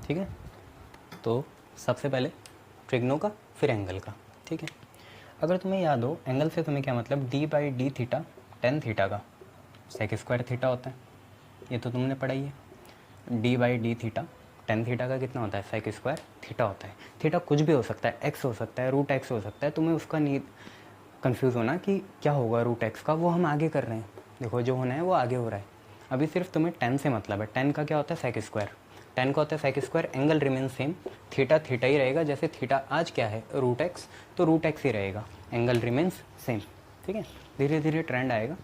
ठीक है। तो सबसे पहले ट्रिग्नो का, फिर एंगल का, ठीक है। अगर तुम्हें याद हो एंगल से तुम्हें क्या मतलब, D by d theta tan theta का सेक स्क्वायर थीटा होता है, ये तो तुमने पढ़ा ही है। D by d theta tan theta का कितना होता है, सेक स्क्वायर थीटा होता है। थीटा कुछ भी हो सकता है, एक्स हो सकता है, रूट एक्स हो सकता है, तुम्हें उसका नहीं कन्फ्यूज़ होना कि क्या होगा रूट एक्स का, वो हम आगे कर रहे हैं। देखो जो होना है वो आगे हो रहा है, अभी सिर्फ तुम्हें टेन से मतलब है। टेन का क्या होता है, सेक स्क्वायर, टेन का होता है sec square, angle remain same, theta theta ही रहेगा। जैसे थीटा आज क्या है रूट एक्स, तो रूट एक्स ही रहेगा, एंगल रिमेन्स सेम, ठीक है। धीरे धीरे ट्रेंड आएगा,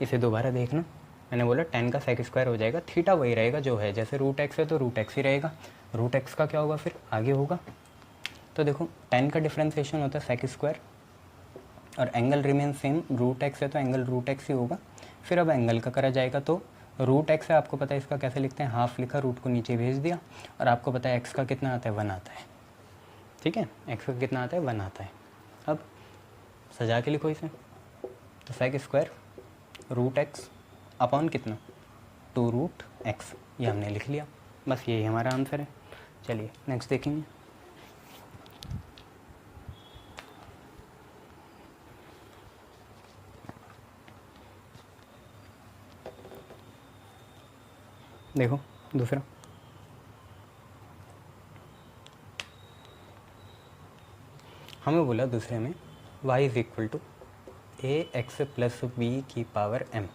इसे दोबारा देखना। मैंने बोला टेन का सेक स्क्वायर हो जाएगा, थीटा वही रहेगा जो है, जैसे रूट एक्स है तो रूट एक्स ही रहेगा। रूट एक्स का क्या होगा फिर आगे होगा, तो देखो टेन का डिफ्रेंसिएशन होता है सेक स्क्वायर और angle remain same, root x है तो एंगल रूट एक्स ही होगा। फिर अब एंगल का करा जाएगा, तो रूट एक्स है, आपको पता है इसका कैसे लिखते हैं, हाफ लिखा, रूट को नीचे भेज दिया, और आपको पता है एक्स का कितना आता है, 1 आता है, ठीक है। एक्स का कितना आता है, 1 आता है। अब सजा के लिखो इसे, तो sec square root x upon कितना, 2 रूट एक्स, ये हमने लिख लिया, बस यही हमारा आंसर है। चलिए नेक्स्ट देखेंगे। देखो दूसरा, हमें बोला दूसरे में y is equal to a x plus b की पावर m,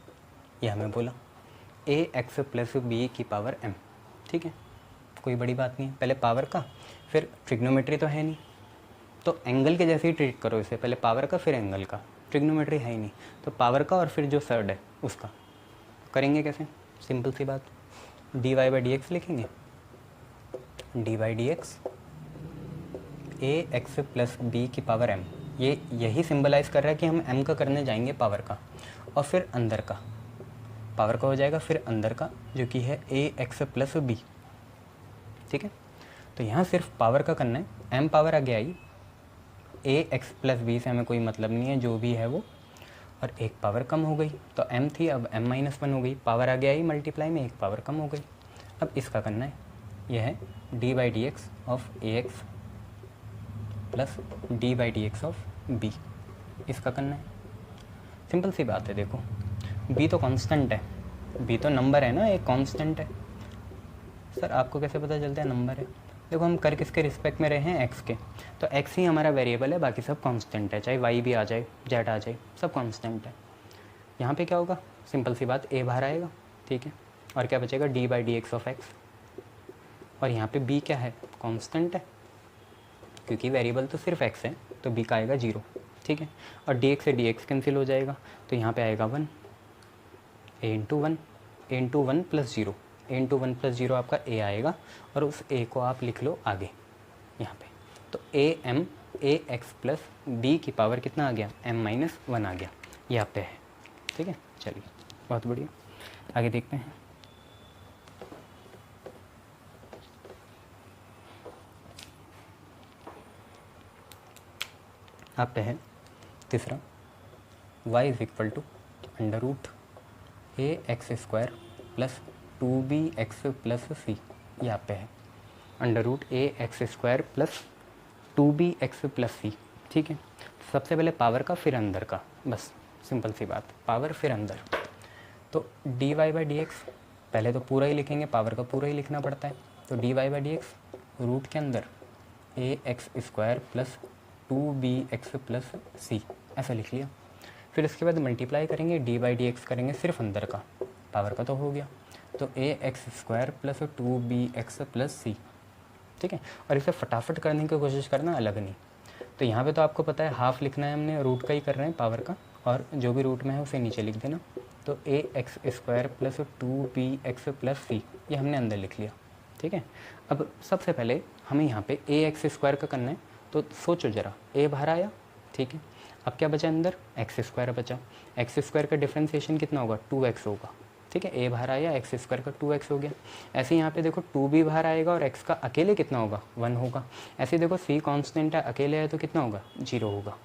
ये हमें बोला ए एक्स प्लस बी की पावर m, ठीक है। कोई बड़ी बात नहीं है, पहले पावर का फिर ट्रिग्नोमेट्री तो है नहीं, तो एंगल के जैसे ही ट्रीट करो इसे, पहले पावर का फिर एंगल का, ट्रिग्नोमेट्री है ही नहीं, तो पावर का और फिर जो सर्ड है उसका करेंगे कैसे, सिंपल सी बात, d y by d x लिखेंगे, d by d x a x plus b की पावर m, ये यही सिंबलाइज कर रहा है कि हम m का करने जाएंगे पावर का, और फिर अंदर का पावर का हो जाएगा, फिर अंदर का जो कि है ए एक्स प्लस बी, ठीक है। तो यहाँ सिर्फ पावर का करना है, m पावर आगे आई, ए एक्स प्लस बी से हमें कोई मतलब नहीं है, जो भी है वो, और एक पावर कम हो गई, तो m थी अब m माइनस 1 हो गई, पावर आगे आई मल्टीप्लाई में, एक पावर कम हो गई। अब इसका करना है, यह है d by d x of a x plus d by d x of b, इसका करना है। सिंपल सी बात है, देखो b तो कांस्टेंट है, b तो नंबर है ना, एक कांस्टेंट है। सर आपको कैसे पता चलता है नंबर है, देखो हम कर किसके रिस्पेक्ट में रहे हैं, x के, तो x ही हमारा वेरिएबल है, बाकी सब कांस्टेंट है, चाहे y भी आ जाए z आ जाए, सब कांस्टेंट है। यहाँ पे क्या होगा, सिंपल सी बात, a बाहर आएगा, ठीक है, और क्या बचेगा D by d x of x, और यहाँ पे b क्या है, कांस्टेंट है, क्योंकि वेरिएबल तो सिर्फ x है, तो b का आएगा 0, ठीक है, और dx से dx कैंसिल हो जाएगा, तो यहाँ पे आएगा 1, a into 1, a into 1 plus 0, a into 1 plus 0 आपका a आएगा, और उस a को आप लिख लो आगे यहाँ पे, तो a एक्स प्लस बी की पावर कितना आ गया, m माइनस 1 आ गया, यहाँ पे है, ठीक है। चलिए बहुत बढ़िया, आगे देखते हैं। आप पे है तीसरा, y is equal to under root a x square plus 2bx plus c, ये आप पे है under root a x square plus 2bx plus c, ठीक है। सबसे पहले पावर का फिर अंदर का, बस सिंपल सी बात, पावर फिर अंदर, तो d y by d x पहले तो पूरा ही लिखेंगे, पावर का पूरा ही लिखना पड़ता है, तो d y by d x root के अंदर a x square plus 2bx plus c, ऐसा लिख लिया। फिर इसके बाद मल्टीप्लाई करेंगे, डी बाई डी एक्स करेंगे सिर्फ अंदर का, पावर का तो हो गया, तो a x square plus 2bx plus c, ठीक है। और इसे फटाफट करने की कोशिश करना, अलग नहीं, तो यहाँ पे तो आपको पता है हाफ लिखना है, हमने रूट का ही कर रहे हैं पावर का, और जो भी रूट में है उसे नीचे लिख देना, तो a x square plus 2bx plus c, ये हमने अंदर लिख लिया, ठीक है। अब सबसे पहले हमें यहाँ पे ए एक्स स्क्वायर का करना है, तो सोचो ज़रा, ए बाहर आया, ठीक है, अब क्या बचा अंदर, एक्स स्क्वायर बचा, एक्स स्क्वायर का डिफ्रेंसिएशन कितना होगा, 2x होगा, ठीक है, ए बाहर आया, एक्स स्क्वायर का 2x हो गया। ऐसे यहाँ पे देखो 2 भी बाहर आएगा, और x का अकेले कितना होगा, 1 होगा। ऐसे देखो c कांस्टेंट है, अकेले है तो कितना होगा, 0 होगा।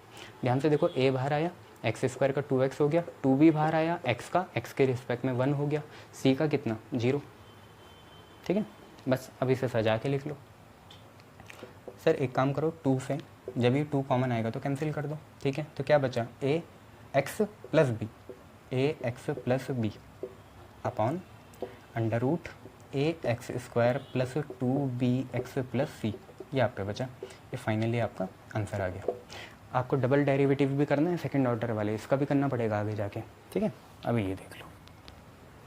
ध्यान से देखो, a बाहर आया, एक्स स्क्वायर का 2x हो गया, 2 भी बाहर आया, x का x के रिस्पेक्ट में 1 हो गया, c का कितना, 0, ठीक है। बस अब इसे सजा के लिख लो। सर एक काम करो, 2 से जब ये 2 कॉमन आएगा तो कैंसिल कर दो, ठीक है। तो क्या बचा, a x plus b, a x plus b upon under root a x square plus 2bx plus c, ये आप पे बचा। ये फाइनली आपका आंसर आ गया। आपको डबल डेरिवेटिव भी करना है सेकंड ऑर्डर वाले, इसका भी करना पड़ेगा आगे जाके, ठीक है। अभी ये देख लो।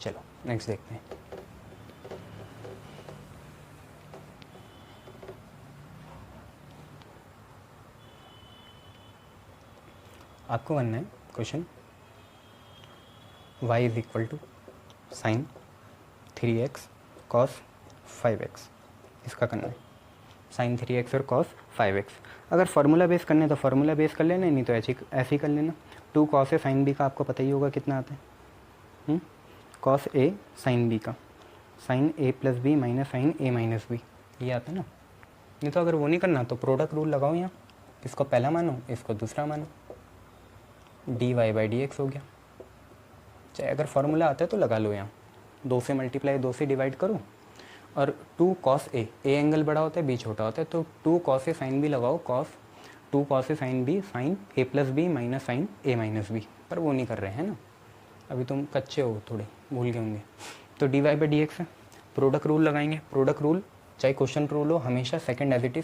चलो नेक्स्ट देखते हैं। आपको बनना है question y is equal to sine 3x cos 5x, इसका करना है साइन 3x और कॉस 5x। अगर फार्मूला बेस करने तो फार्मूला बेस कर लेना, नहीं तो ऐसे ही कर लेना। 2 कॉस ए साइन बी का आपको पता ही होगा कितना आता है, कॉस ए साइन बी का, साइन ए प्लस बी माइनस साइन ए माइनस बी, ये आता है ना। नहीं तो अगर वो नहीं करना तो प्रोडक्ट रूल लगाओ, यहाँ इसको पहला मानो इसको दूसरा मानो, dy बाई डी एक्स हो गया। चाहे अगर फार्मूला आता है तो लगा लो, यहाँ 2 से मल्टीप्लाई 2 से डिवाइड करो, और 2 कॉस ए एंगल बड़ा होता है बी छोटा होता है, तो 2 कॉस ए साइन बी लगाओ, cos 2 cos A sine B sign A plus B minus sign A minus B. पर वो नहीं कर रहे हैं ना, अभी तुम कच्चे हो, थोड़े भूल गए होंगे। तो dy बाई डी एक्स है, प्रोडक्ट रूल लगाएंगे। प्रोडक्ट रूल चाहे क्वेश्चन रूल हो, हमेशा second as it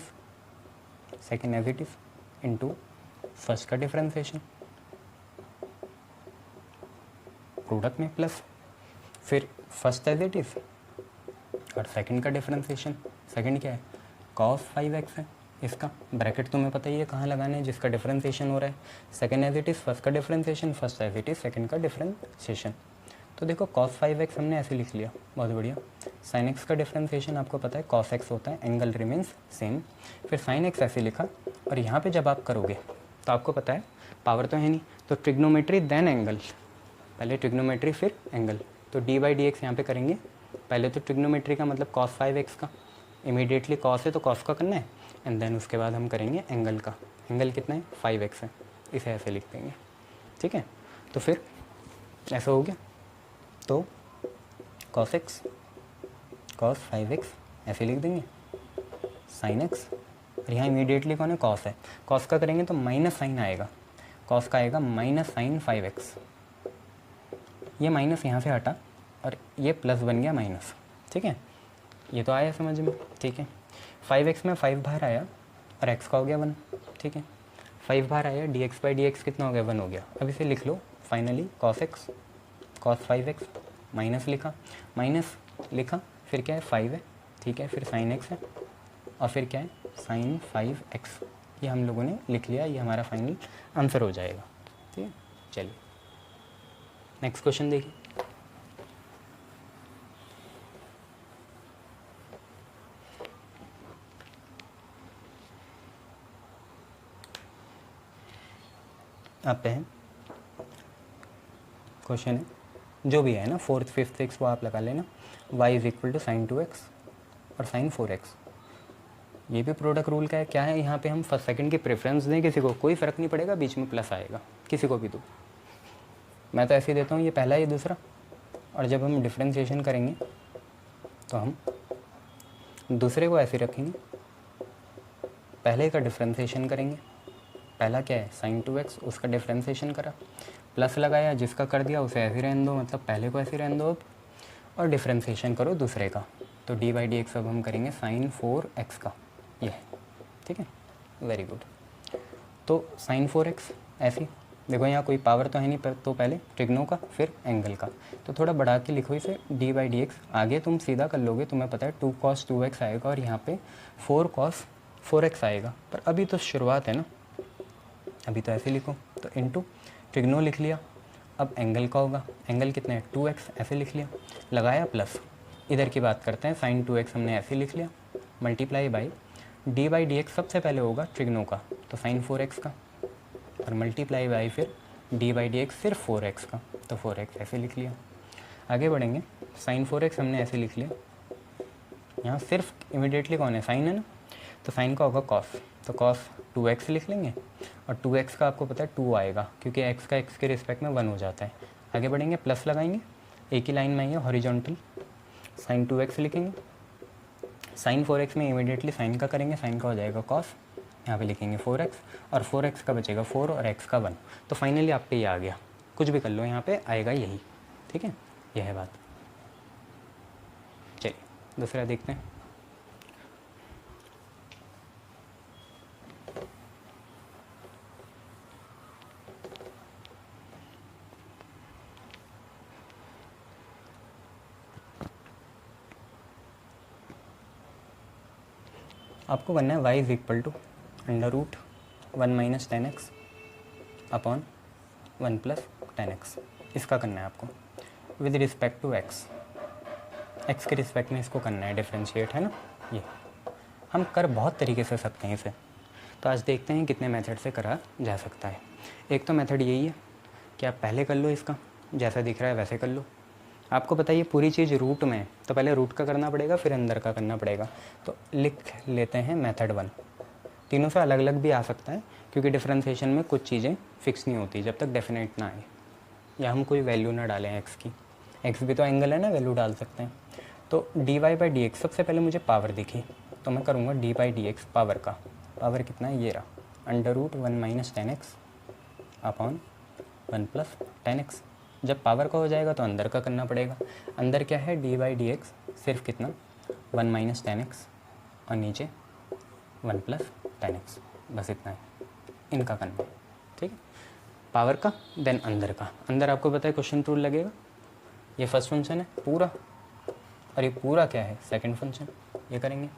is into first का डिफरेंशिएशन, प्रोडक्ट में प्लस, फिर फर्स्ट एज इट इज़ और सेकंड का डिफरेंशिएशन। सेकंड क्या है, cos 5x है, इसका ब्रैकेट तुम्हें पता ही है कहाँ लगाना है, जिसका डिफरेंशिएशन हो रहा है। Second as it is first का differentiation, first as it is second का डिफरेंशिएशन। तो देखो cos 5x हमने ऐसे लिख लिया, बहुत बढ़िया। sin x का डिफरेंशिएशन आपको पता है cos x होता है, एंगल रिमेन्स सेम। फिर sin x ऐसे लिखा, और यहाँ पे जब आप करोगे तो आपको पता है पावर तो है नहीं, तो ट्रिग्नोमेट्री देन एंगल, पहले ट्रिग्नोमेट्री फिर एंगल। तो डी बाई डी एक्स यहाँ पर करेंगे, पहले तो ट्रिग्नोमेट्री का मतलब cos 5x का, इमीडिएटली cos है तो cos का करना है, एंड देन उसके बाद हम करेंगे एंगल का। एंगल कितना है, 5x है, इसे ऐसे लिख देंगे, ठीक है। तो फिर ऐसा हो गया, तो cos x cos 5x ऐसे लिख देंगे, sin x, और यहाँ इमीडिएटली कौन है, cos है, cos का करेंगे तो माइनस साइन आएगा, cos का आएगा माइनस साइन 5x, ये माइनस यहाँ से हटा और ये प्लस बन गया माइनस, ठीक है। ये तो आया समझ में, ठीक है। 5x में 5 बाहर आया और x का हो गया 1, ठीक है। 5 बाहर आया, dx बाई डी एक्स कितना हो गया, 1 हो गया। अब इसे लिख लो finally, cos x cos 5x, minus लिखा, फिर क्या है 5 है, ठीक है, फिर sin x है, और फिर क्या है sin 5x। ये हम लोगों ने लिख लिया, ये हमारा फाइनल आंसर हो जाएगा, ठीक है। चलिए नेक्स्ट क्वेश्चन देखिए। आप पे है क्वेश्चन है, जो भी है ना, 4th 5th 6th वो आप लगा लेना। y is equal to sine 2x और साइन 4x, ये भी प्रोडक्ट रूल का है। क्या है यहाँ पे, हम फर्स्ट सेकंड की प्रेफरेंस दें किसी को, कोई फ़र्क नहीं पड़ेगा, बीच में प्लस आएगा, किसी को भी दो। मैं तो ऐसे ही देता हूँ, ये पहला ये दूसरा, और जब हम डिफ्रेंशिएशन करेंगे तो हम दूसरे को ऐसे रखेंगे, पहले का डिफ्रेंशिएशन करेंगे। पहला क्या है साइन 2x, उसका डिफ्रेंशिएशन करा, प्लस लगाया, जिसका कर दिया उसे ऐसे रहने दो, मतलब पहले को ऐसे रहने दो अब, और डिफ्रेंशिएशन करो दूसरे का। तो डी बाई डी एक्स अब हम करेंगे साइन 4x का, ये है, ठीक है, वेरी गुड। तो साइन 4x ऐसी, देखो यहाँ कोई पावर तो है नहीं, पर तो पहले ट्रिग्नो का फिर एंगल का, तो थोड़ा बढ़ा के लिखो इसे, डी बाई डी एक्स। आगे तुम सीधा कर लोगे, तुम्हें पता है 2 cos 2x आएगा, और यहाँ पे 4 cos 4x आएगा, पर अभी तो शुरुआत है ना, अभी तो ऐसे लिखो। तो इनटू ट्रिग्नो लिख लिया, अब एंगल का होगा, एंगल कितना है 2x, ऐसे लिख लिया, लगाया प्लस, इधर की बात करते हैं, साइन 2x हमने ऐसे लिख लिया, multiply by D by d x सबसे पहले होगा ट्रिग्नो का, तो साइन 4x का, और मल्टीप्लाई बाई फिर डी बाई डी एक्स सिर्फ 4x का, तो 4x ऐसे लिख लिया। आगे बढ़ेंगे, साइन 4x हमने ऐसे लिख लिया, यहाँ सिर्फ इमीडिएटली कौन है, साइन है ना, तो साइन का होगा कॉस, तो कॉस 2x लिख लेंगे, और 2x का आपको पता है 2 आएगा, क्योंकि x का x के रिस्पेक्ट में 1 हो जाता है। आगे बढ़ेंगे, प्लस लगाएंगे, एक ही लाइन में आइए हॉरिजॉन्टल, साइन 2x लिखेंगे, साइन 4x में इमीडिएटली साइन का करेंगे, साइन का हो जाएगा कॉस, यहाँ पे लिखेंगे 4x और 4x का बचेगा 4 और x का 1। तो फाइनली आप पे ये आ गया, कुछ भी कर लो यहाँ पे आएगा यही, ठीक है, यह है बात। चलिए दूसरा देखते हैं। आपको करना है y is equal to √1 - 10x upon 1 + 10x। इसका करना है आपको विद रिस्पेक्ट टू x के रिस्पेक्ट में इसको करना है डिफ्रेंशिएट, है ना। ये हम कर बहुत तरीके से सकते हैं इसे, तो आज देखते हैं कितने मेथड से करा जा सकता है। एक तो मेथड यही है कि आप पहले कर लो, इसका जैसा दिख रहा है वैसे कर लो। आपको पता है ये पूरी चीज़ रूट में है, तो पहले रूट का करना पड़ेगा फिर अंदर का करना पड़ेगा। तो लिख लेते हैं मेथड 1। तीनों से अलग अलग भी आ सकता है क्योंकि डिफ्रेंशिएशन में कुछ चीज़ें फिक्स नहीं होती जब तक डेफिनेट ना आए या हम कोई वैल्यू ना डालें एक्स की। एक्स भी तो एंगल है ना, वैल्यू डाल सकते हैं। तो dy/dx सबसे पहले मुझे पावर दिखी तो मैं करूँगा d/dx पावर का, पावर कितना है ये रहा √1 - 10x अपॉन 1 + 10x। जब पावर का हो जाएगा तो अंदर का करना पड़ेगा। अंदर क्या है d/dx सिर्फ कितना 1 - 10x और नीचे 1 + 10x, बस इतना है, इनका करना है, ठीक है। पावर का देन अंदर का। अंदर आपको पता है क्वेश्चन रूल लगेगा, ये फर्स्ट फंक्शन है पूरा और ये पूरा क्या है सेकंड फंक्शन, ये करेंगे,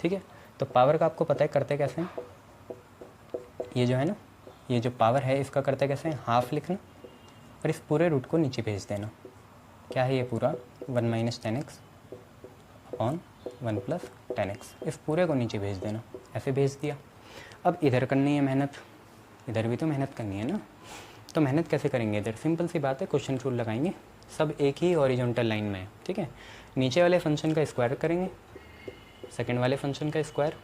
ठीक है। तो पावर का आपको पता है करते कैसे हैं, ये जो है ना, ये जो पावर है इसका करते कैसे हैं, हाफ लिखना और इस पूरे रूट को नीचे भेज देना। क्या है ये पूरा 1 - 10x अपॉन 1 + 10x, इस पूरे को नीचे भेज देना, ऐसे भेज दिया। अब इधर करनी है मेहनत, इधर भी तो मेहनत करनी है ना। तो मेहनत कैसे करेंगे इधर, सिंपल सी बात है, क्वेश्चन रूल लगाएंगे, सब एक ही हॉरिजॉन्टल लाइन में है, ठीक है। नीचे वाले फंक्शन का स्क्वायर करेंगे, सेकंड वाले फंक्शन का स्क्वायर,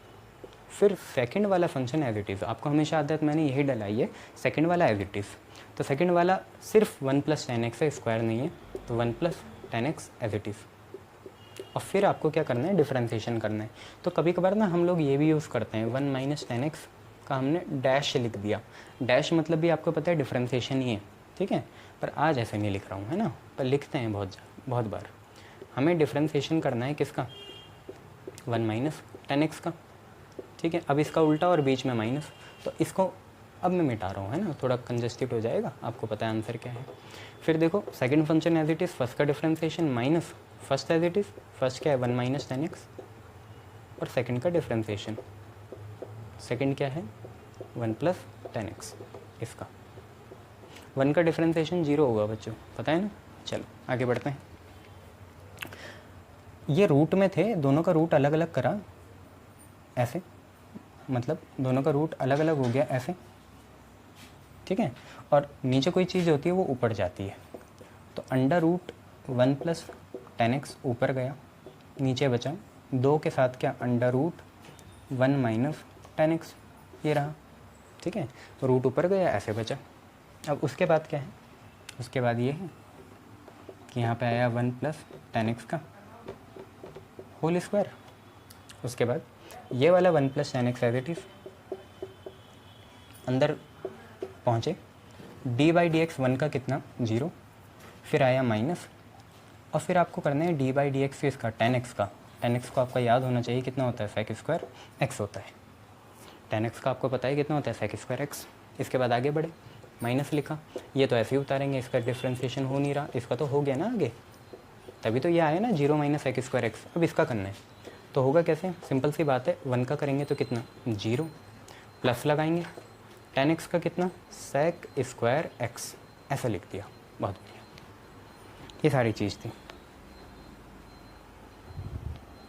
फिर सेकंड वाला फंक्शन एज इट इज़। आपको हमेशा आदत मैंने यही डलाई है, सेकंड वाला एज इट इज़। तो सेकंड वाला सिर्फ 1 + 10x है, स्क्वायर नहीं है, तो 1 + 10x एज इट इज़। और फिर आपको क्या करना है, डिफ्रेंशिएशन करना है। तो कभी कभार ना हम लोग ये भी यूज़ करते हैं, 1 - 10x का हमने डैश लिख दिया। डैश मतलब भी आपको पता है डिफ्रेंशिएशन ही है, ठीक है। पर आज ऐसे नहीं लिख रहा हूँ, है ना, पर लिखते हैं बहुत बार। हमें डिफ्रेंशिएशन करना है किसका, 1 - 10x का, ठीक है। अब इसका उल्टा और बीच में माइनस, तो इसको अब मैं मिटा रहा हूँ, है ना, थोड़ा कंजस्टेड हो जाएगा, आपको पता है आंसर क्या है। फिर देखो second function as it is, first का differentiation minus first as it is, first क्या है 1 - 10x और सेकंड का डिफ्रेंशिएशन, सेकंड क्या है 1 + 10x। इसका 1 का डिफ्रेंशिएशन 0 होगा बच्चों, पता है ना। चलो आगे बढ़ते हैं। ये रूट में थे, दोनों का रूट अलग अलग करा ऐसे, मतलब दोनों का रूट अलग अलग हो गया ऐसे, ठीक है। और नीचे कोई चीज़ होती है वो ऊपर जाती है, तो √1 + 10x ऊपर गया, नीचे बचा 2 के साथ क्या √1 - 10x, ये रहा, ठीक है। तो रूट ऊपर गया ऐसे बचा। अब उसके बाद क्या है, उसके बाद ये है कि यहाँ पे आया 1 + 10x का होल स्क्वायर। उसके बाद ये वाला 1 + 10x एज इट इज़, अंदर पहुँचे, d/dx 1 का कितना 0, फिर आया माइनस, और फिर आपको करना है d/dx इसका 10x का। 10x को आपका याद होना चाहिए कितना होता है, sec² x होता है। 10x का आपको पता है कितना होता है, sec² x। इसके बाद आगे बढ़े, माइनस लिखा, ये तो ऐसे ही उतारेंगे, इसका डिफ्रेंशिएशन हो नहीं रहा, इसका तो हो गया ना आगे, तभी तो ये आया ना 0 - sec² x। अब इसका करना है, तो होगा कैसे, सिंपल सी बात है, 1 का करेंगे तो कितना 0, प्लस लगाएंगे 10x का कितना sec² x, ऐसा लिख दिया, बहुत बढ़िया। ये सारी चीज़ थी,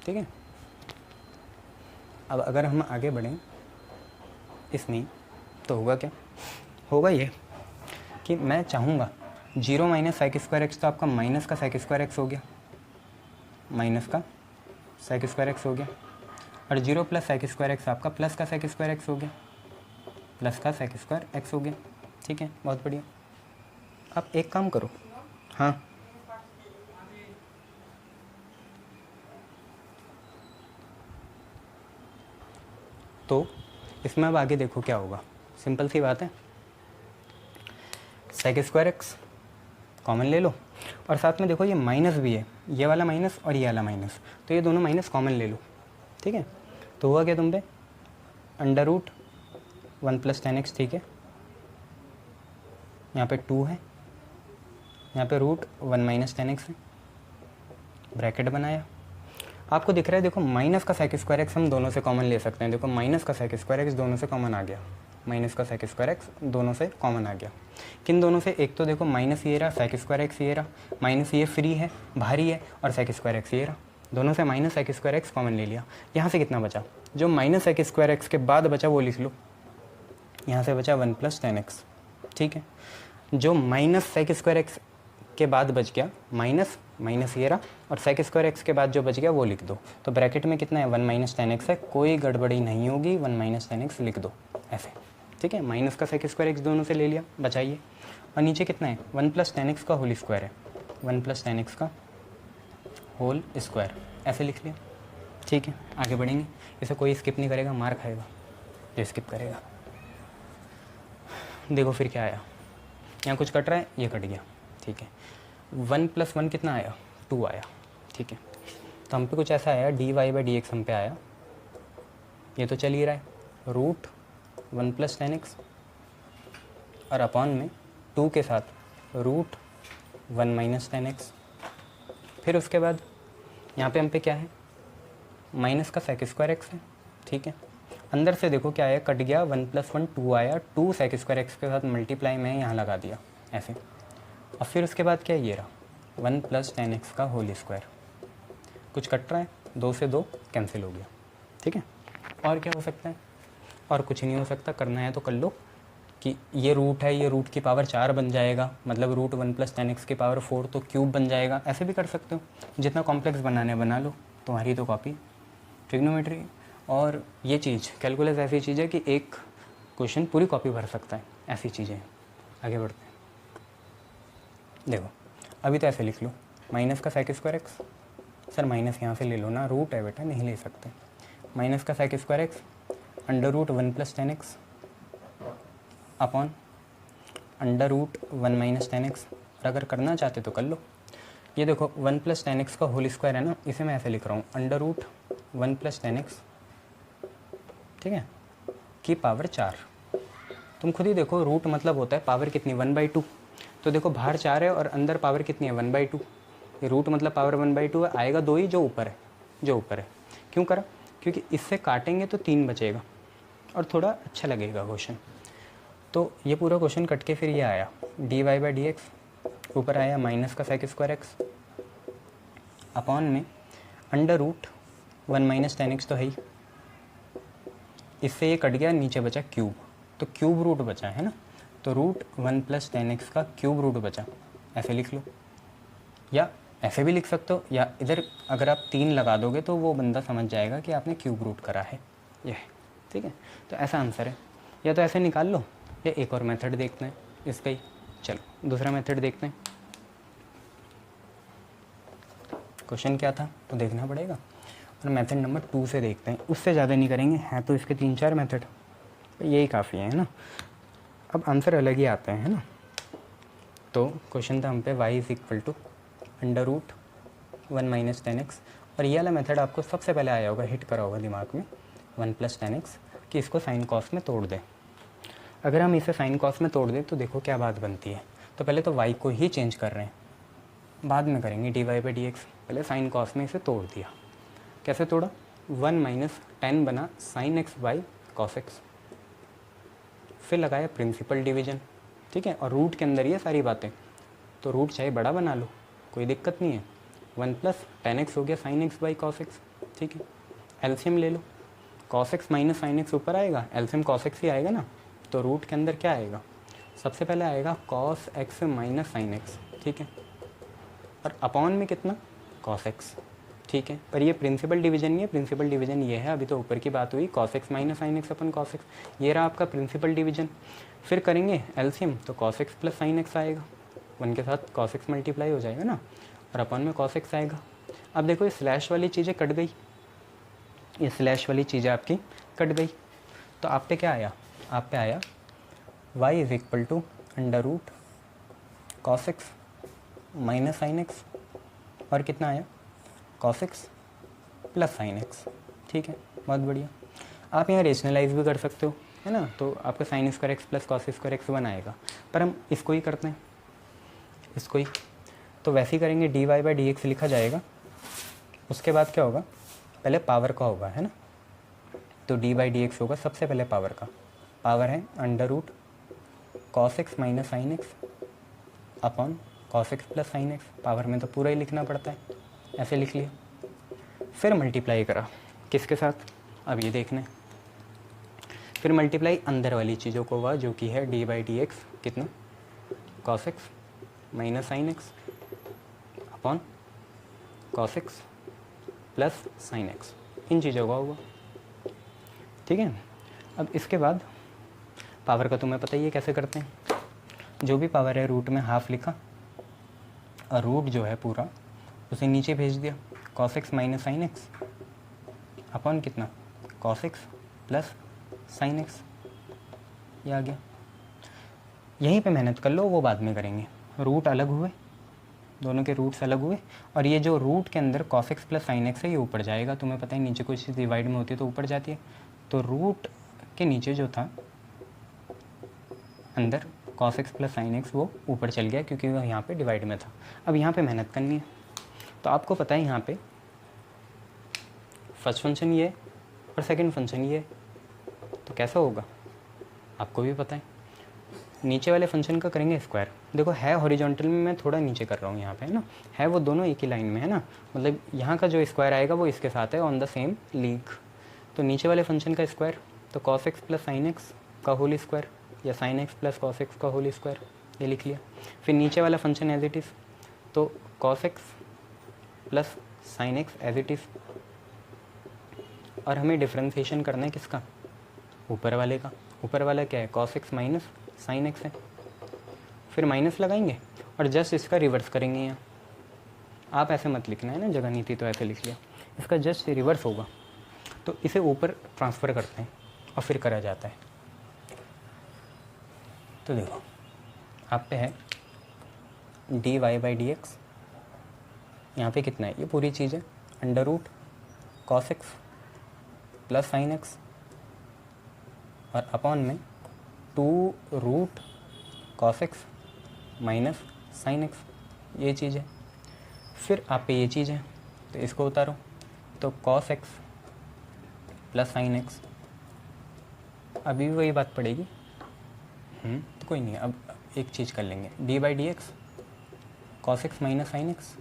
ठीक है। अब अगर हम आगे बढ़ें इसमें, तो होगा क्या, होगा ये कि मैं चाहूँगा 0 - sec² x, तो आपका माइनस का sec² x हो गया, माइनस का sec² x हो गया, और 0 + sec² x आपका प्लस का sec² x हो गया, प्लस का sec² x हो गया, ठीक है, बहुत बढ़िया। आप एक काम करो, हाँ तो इसमें अब आगे देखो क्या होगा, सिंपल सी बात है, सेक स्क्वायर एक्स कॉमन ले लो और साथ में देखो ये माइनस भी है, ये वाला माइनस और ये वाला माइनस, तो ये दोनों माइनस कॉमन ले लो, ठीक है। तो हुआ क्या तुम पे, अंडर रूट 1 + 10x, ठीक है, यहाँ पे 2 है, यहाँ पे रूट 1 - 10x है, ब्रैकेट बनाया। आपको दिख रहा है देखो माइनस का सेक स्क्वायर एक्स हम दोनों से कॉमन ले सकते हैं, देखो माइनस का सेक स्क्वायर एक्स दोनों से कॉमन आ गया, माइनस का सेक स्क्वायर एक्स दोनों से कॉमन आ गया। किन दोनों से, एक तो देखो माइनस ये रहा, सेक स्क्वायर एक्स ये रहा, माइनस ये फ्री है भारी है और सेक स्क्वायर एक्स ये रहा, दोनों से minus sec square x common ले लिया। यहाँ से कितना बचा, जो माइनस सेक स्क्वायर एक्स के बाद बचा वो लिख लो, यहाँ से बचा 1 + 10x, ठीक है। जो माइनस सेक स्क्वायर एक्स के बाद बच गया, माइनस माइनस ये रहा और सेक स्क्वायर एक्स के बाद जो बच गया वो लिख दो। तो ब्रैकेट में कितना है, 1 - 10x है, कोई गड़बड़ी नहीं होगी, 1 - 10x लिख दो ऐसे, ठीक है। माइनस का सेक स्क्वायर एक्स दोनों से ले लिया, बचाइए। और नीचे कितना है, 1 + 10x का होल स्क्वायर है, 1 + 10x का होल स्क्वायर, ऐसे लिख लिया, ठीक है। आगे बढ़ेंगे, इसे कोई स्किप नहीं करेगा, मार खाएगा जो स्किप करेगा। देखो फिर क्या आया, यहाँ कुछ कट रहा है, ये कट गया, ठीक है। 1 + 1 कितना आया, 2 आया, ठीक है। तो हम पे कुछ ऐसा आया, dy/dx हम पे आया, ये तो चल ही रहा है, रूट 1 + 10x और अपॉन में 2 के साथ रूट 1 - 10x। फिर उसके बाद यहाँ पे हम पे क्या है, माइनस का सेक स्क्वायर एक्स है, ठीक है। अंदर से देखो क्या आया, कट गया, 1 + 1 2 आया, 2 सेक स्क्वायर एक्स के साथ मल्टीप्लाई में यहाँ लगा दिया ऐसे। और फिर उसके बाद क्या, ये रहा 1 + 10x का होल स्क्वायर, कुछ कट रहा है, 2 से 2 कैंसिल हो गया, ठीक है। और क्या हो सकता है, और कुछ नहीं हो सकता, करना है तो कर लो कि ये रूट है, ये रूट की पावर 4 बन जाएगा, मतलब रूट 1 + 10x की पावर 4 तो क्यूब बन जाएगा, ऐसे भी कर सकते हो, जितना कॉम्प्लेक्स बनाने बना लो, तुम्हारी तो कॉपी ट्रिग्नोमेट्री। और ये चीज़ कैलकुलस ऐसी चीज़ है कि एक क्वेश्चन पूरी कॉपी भर सकता है, ऐसी चीज़ें। आगे बढ़ते हैं, देखो अभी तो ऐसे लिख लो, माइनस का sec square x, sir minus यहाँ से ले लो ना, रूट है बेटा, नहीं ले सकते, माइनस का sec square x under root 1 + 10x upon under root 1 - 10x। और अगर करना चाहते तो कर लो, ये देखो 1 + 10x का होल स्क्वायर है ना, इसे मैं ऐसे लिख रहा हूँ, अंडर रूट 1 + 10x, ठीक है, की पावर 4। तुम खुद ही देखो, रूट मतलब होता है पावर कितनी, 1/2, तो देखो बाहर 4 है और अंदर पावर कितनी है, 1/2। ये रूट मतलब पावर 1/2 है, आएगा 2 ही, जो ऊपर है, जो ऊपर है। क्यों करा, क्योंकि इससे काटेंगे तो 3 बचेगा और थोड़ा अच्छा लगेगा क्वेश्चन। तो ये पूरा क्वेश्चन कट के फिर ये आया dy/dx, ऊपर आया माइनस का सेक स्क्वायर एक्स अपॉन में अंडर रूट 1 - 10x तो है ही, इससे ये कट गया, नीचे बचा क्यूब, तो क्यूब रूट बचा है ना, तो रूट 1 + 10x का क्यूब रूट बचा, ऐसे लिख लो, या ऐसे भी लिख सकते हो, या इधर अगर आप 3 लगा दोगे तो वो बंदा समझ जाएगा कि आपने क्यूब रूट करा है, यह है, ठीक है। तो ऐसा आंसर है, या तो ऐसे निकाल लो, या एक और मेथड देखते हैं इसका ही। चलो दूसरा मेथड देखते हैं, क्वेश्चन क्या था तो देखना पड़ेगा, और मेथड नंबर 2 से देखते हैं, उससे ज़्यादा नहीं करेंगे, हैं तो इसके 3-4 मेथड, यही काफ़ी है ना। अब आंसर अलग ही आते हैं, है ना। तो क्वेश्चन था हम पे y = अंडर रूट 1 - 10x, और ये वाला मेथड आपको सबसे पहले आया होगा, हिट करा होगा दिमाग में, 1 + 10x, कि इसको साइन कॉस में तोड़ दें। अगर हम इसे साइन कॉस में तोड़ दें तो देखो क्या बात बनती है, तो पहले तो y को ही चेंज कर रहे हैं, बाद में करेंगे dy/dx, पहले साइन कॉस में इसे तोड़ दिया। कैसे तोड़ा, 1 - 10 बना sin x by cos x, फिर लगाया प्रिंसिपल डिवीजन, ठीक है, और रूट के अंदर ये सारी बातें, तो रूट चाहे बड़ा बना लो, कोई दिक्कत नहीं है, 1 + 10x हो गया sin x by cos x, ठीक है। एलसीएम ले लो, cos x - sin x ऊपर आएगा, एलसीएम cos x ही आएगा ना, तो रूट के अंदर क्या आएगा, सबसे पहले आएगा cos x - sin x, ठीक है, और अपॉन में कितना, cos x, ठीक है। पर ये प्रिंसिपल डिवीजन नहीं है, प्रिंसिपल डिवीजन ये है, अभी तो ऊपर की बात हुई, cos x - sin x अपन cos x, ये रहा आपका प्रिंसिपल डिवीजन। फिर करेंगे एलसीएम, तो cos x + sin x आएगा, 1 के साथ cos x मल्टीप्लाई हो जाएगा ना, और अपन में cos x आएगा। अब देखो ये स्लैश वाली चीज़ें कट गई, ये स्लैश वाली चीज़ें आपकी कट गई, तो आप पे क्या आया, आप पे आया y is equal to under root cos x minus sine x, और कितना आया cos x plus sine x. ठीक है, बहुत बढ़िया। आप यहाँ रेशनलाइज भी कर सकते हो, है ना, तो आपका sign square x plus cos square x 1 आएगा, पर हम इसको ही करते हैं, इसको ही। तो वैसे ही करेंगे, d y by d x लिखा जाएगा, उसके बाद क्या होगा, पहले पावर का होगा, है ना, तो डी बाई डी एक्स होगा सबसे पहले पावर का। पावर है under root cos x minus sine x upon cos x plus sine x. Power में तो पूरा ही लिखना पड़ता है, ऐसे लिख लिया। फिर मल्टीप्लाई करा किसके साथ, अब ये देखना है। फिर मल्टीप्लाई अंदर वाली चीज़ों को हुआ, जो कि है डी बाई डी एक्स कितना cos x minus sine x upon cos x plus sine x, इन चीज़ों का हुआ। ठीक है, अब इसके बाद पावर का तुम्हें पता ही है कैसे करते हैं। जो भी पावर है रूट में हाफ लिखा, और रूट जो है पूरा उसे नीचे भेज दिया, cos x minus sine x upon कितना cos x plus sine x, ये आ गया। यहीं पे मेहनत कर लो, वो बाद में करेंगे। रूट अलग हुए, दोनों के रूट्स अलग हुए, और ये जो रूट के अंदर cos x plus sine x है ये ऊपर जाएगा। तुम्हें पता है नीचे कोई चीज़ डिवाइड में होती है तो ऊपर जाती है, तो रूट के नीचे जो था अंदर cos x plus sine x वो ऊपर चल गया, क्योंकि वह यहाँ पे डिवाइड में था। अब यहाँ पे मेहनत करनी है, तो आपको पता है यहाँ पे फर्स्ट फंक्शन ये है और सेकंड फंक्शन ये है, तो कैसा होगा आपको भी पता है। नीचे वाले फंक्शन का करेंगे स्क्वायर। देखो है हॉरिजॉन्टल में, मैं थोड़ा नीचे कर रहा हूँ यहाँ पे, है ना, है वो दोनों एक ही लाइन में, है ना, मतलब यहाँ का जो स्क्वायर आएगा वो इसके साथ है ऑन द सेम लीग। तो नीचे वाले फंक्शन का स्क्वायर, तो cos x plus sine x का होल स्क्वायर, या sine x plus cos x का होल स्क्वायर, ये लिख लिया। फिर नीचे वाला फंक्शन एज इट इज़, तो cos x plus sine x as it is, और हमें डिफ्रेंशिएशन करना है किसका, ऊपर वाले का। ऊपर वाला क्या है, cos x minus sine x है। फिर माइनस लगाएंगे और जस्ट इसका रिवर्स करेंगे यहाँ। आप ऐसे मत लिखना, है ना, जगह नहीं थी तो ऐसे लिख लिया, इसका जस्ट रिवर्स होगा, तो इसे ऊपर ट्रांसफ़र करते हैं और फिर करा जाता है। तो देखो आप पे है d y by d x, यहाँ पे कितना है, ये पूरी चीज़ है under root cos x plus sine x, और अपॉन में 2 root cos x minus sine x, ये चीज़ है। फिर आप पे ये चीज़ है, तो इसको उतारो, तो cos x plus sine x, अभी भी वही बात पड़ेगी। तो कोई नहीं, अब एक चीज़ कर लेंगे, D by d x cos x minus sine x,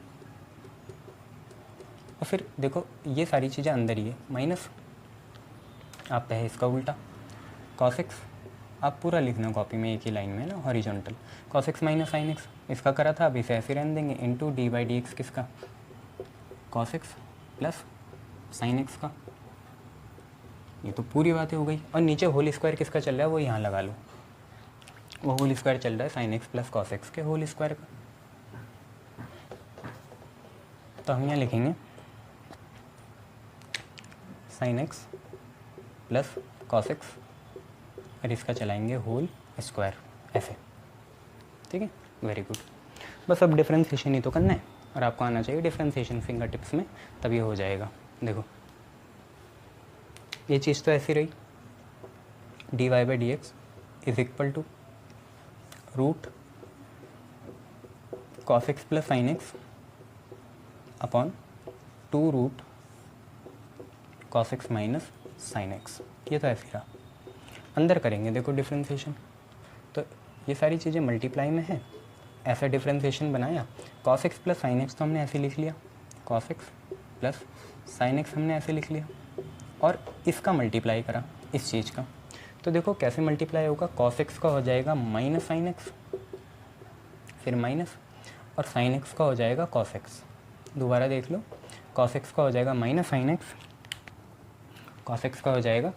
और फिर देखो ये सारी चीज़ें अंदर ही है, माइनस आप पे है इसका उल्टा कॉस एक्स, आप पूरा लिखना कॉपी में एक ही लाइन में ना, horizontal cos x minus sine x, इसका करा था, अब इसे ऐसे रहने देंगे, into d by d x किसका cos x plus sine x का। ये तो पूरी बातें हो गई, और नीचे होल स्क्वायर किसका चल रहा है वो यहाँ लगा लो, वो होल स्क्वायर चल रहा है sine x plus cos x के होल स्क्वायर का। तो हम यहाँ लिखेंगे sine x plus cos x, और इसका चलाएंगे होल स्क्वायर ऐसे। ठीक है, वेरी गुड। बस अब डिफ्रेंशिएशन ही तो करना है, और आपको आना चाहिए डिफ्रेंशिएशन फिंगर टिप्स में, तब ये हो जाएगा। देखो ये चीज़ तो ऐसी रही, d y by d x is equal to root cos x plus sine x upon 2 root cos x minus sine x, ये तो ऐसे रहा। अंदर करेंगे देखो डिफ्रेंशिएशन, तो ये सारी चीज़ें मल्टीप्लाई में है, ऐसा डिफ्रेंशिएशन बनाया, cos x plus sine x तो हमने ऐसे लिख लिया, cos x plus sine x हमने ऐसे लिख लिया, और इसका मल्टीप्लाई करा इस चीज़ का। तो देखो कैसे मल्टीप्लाई होगा, कॉस एक्स का हो जाएगा माइनस साइन एक्स, फिर माइनस, और साइन एक्स का हो जाएगा कॉस एक्स। दोबारा देख लो, कॉस एक्स का हो जाएगा minus sine x, cos x का हो जाएगा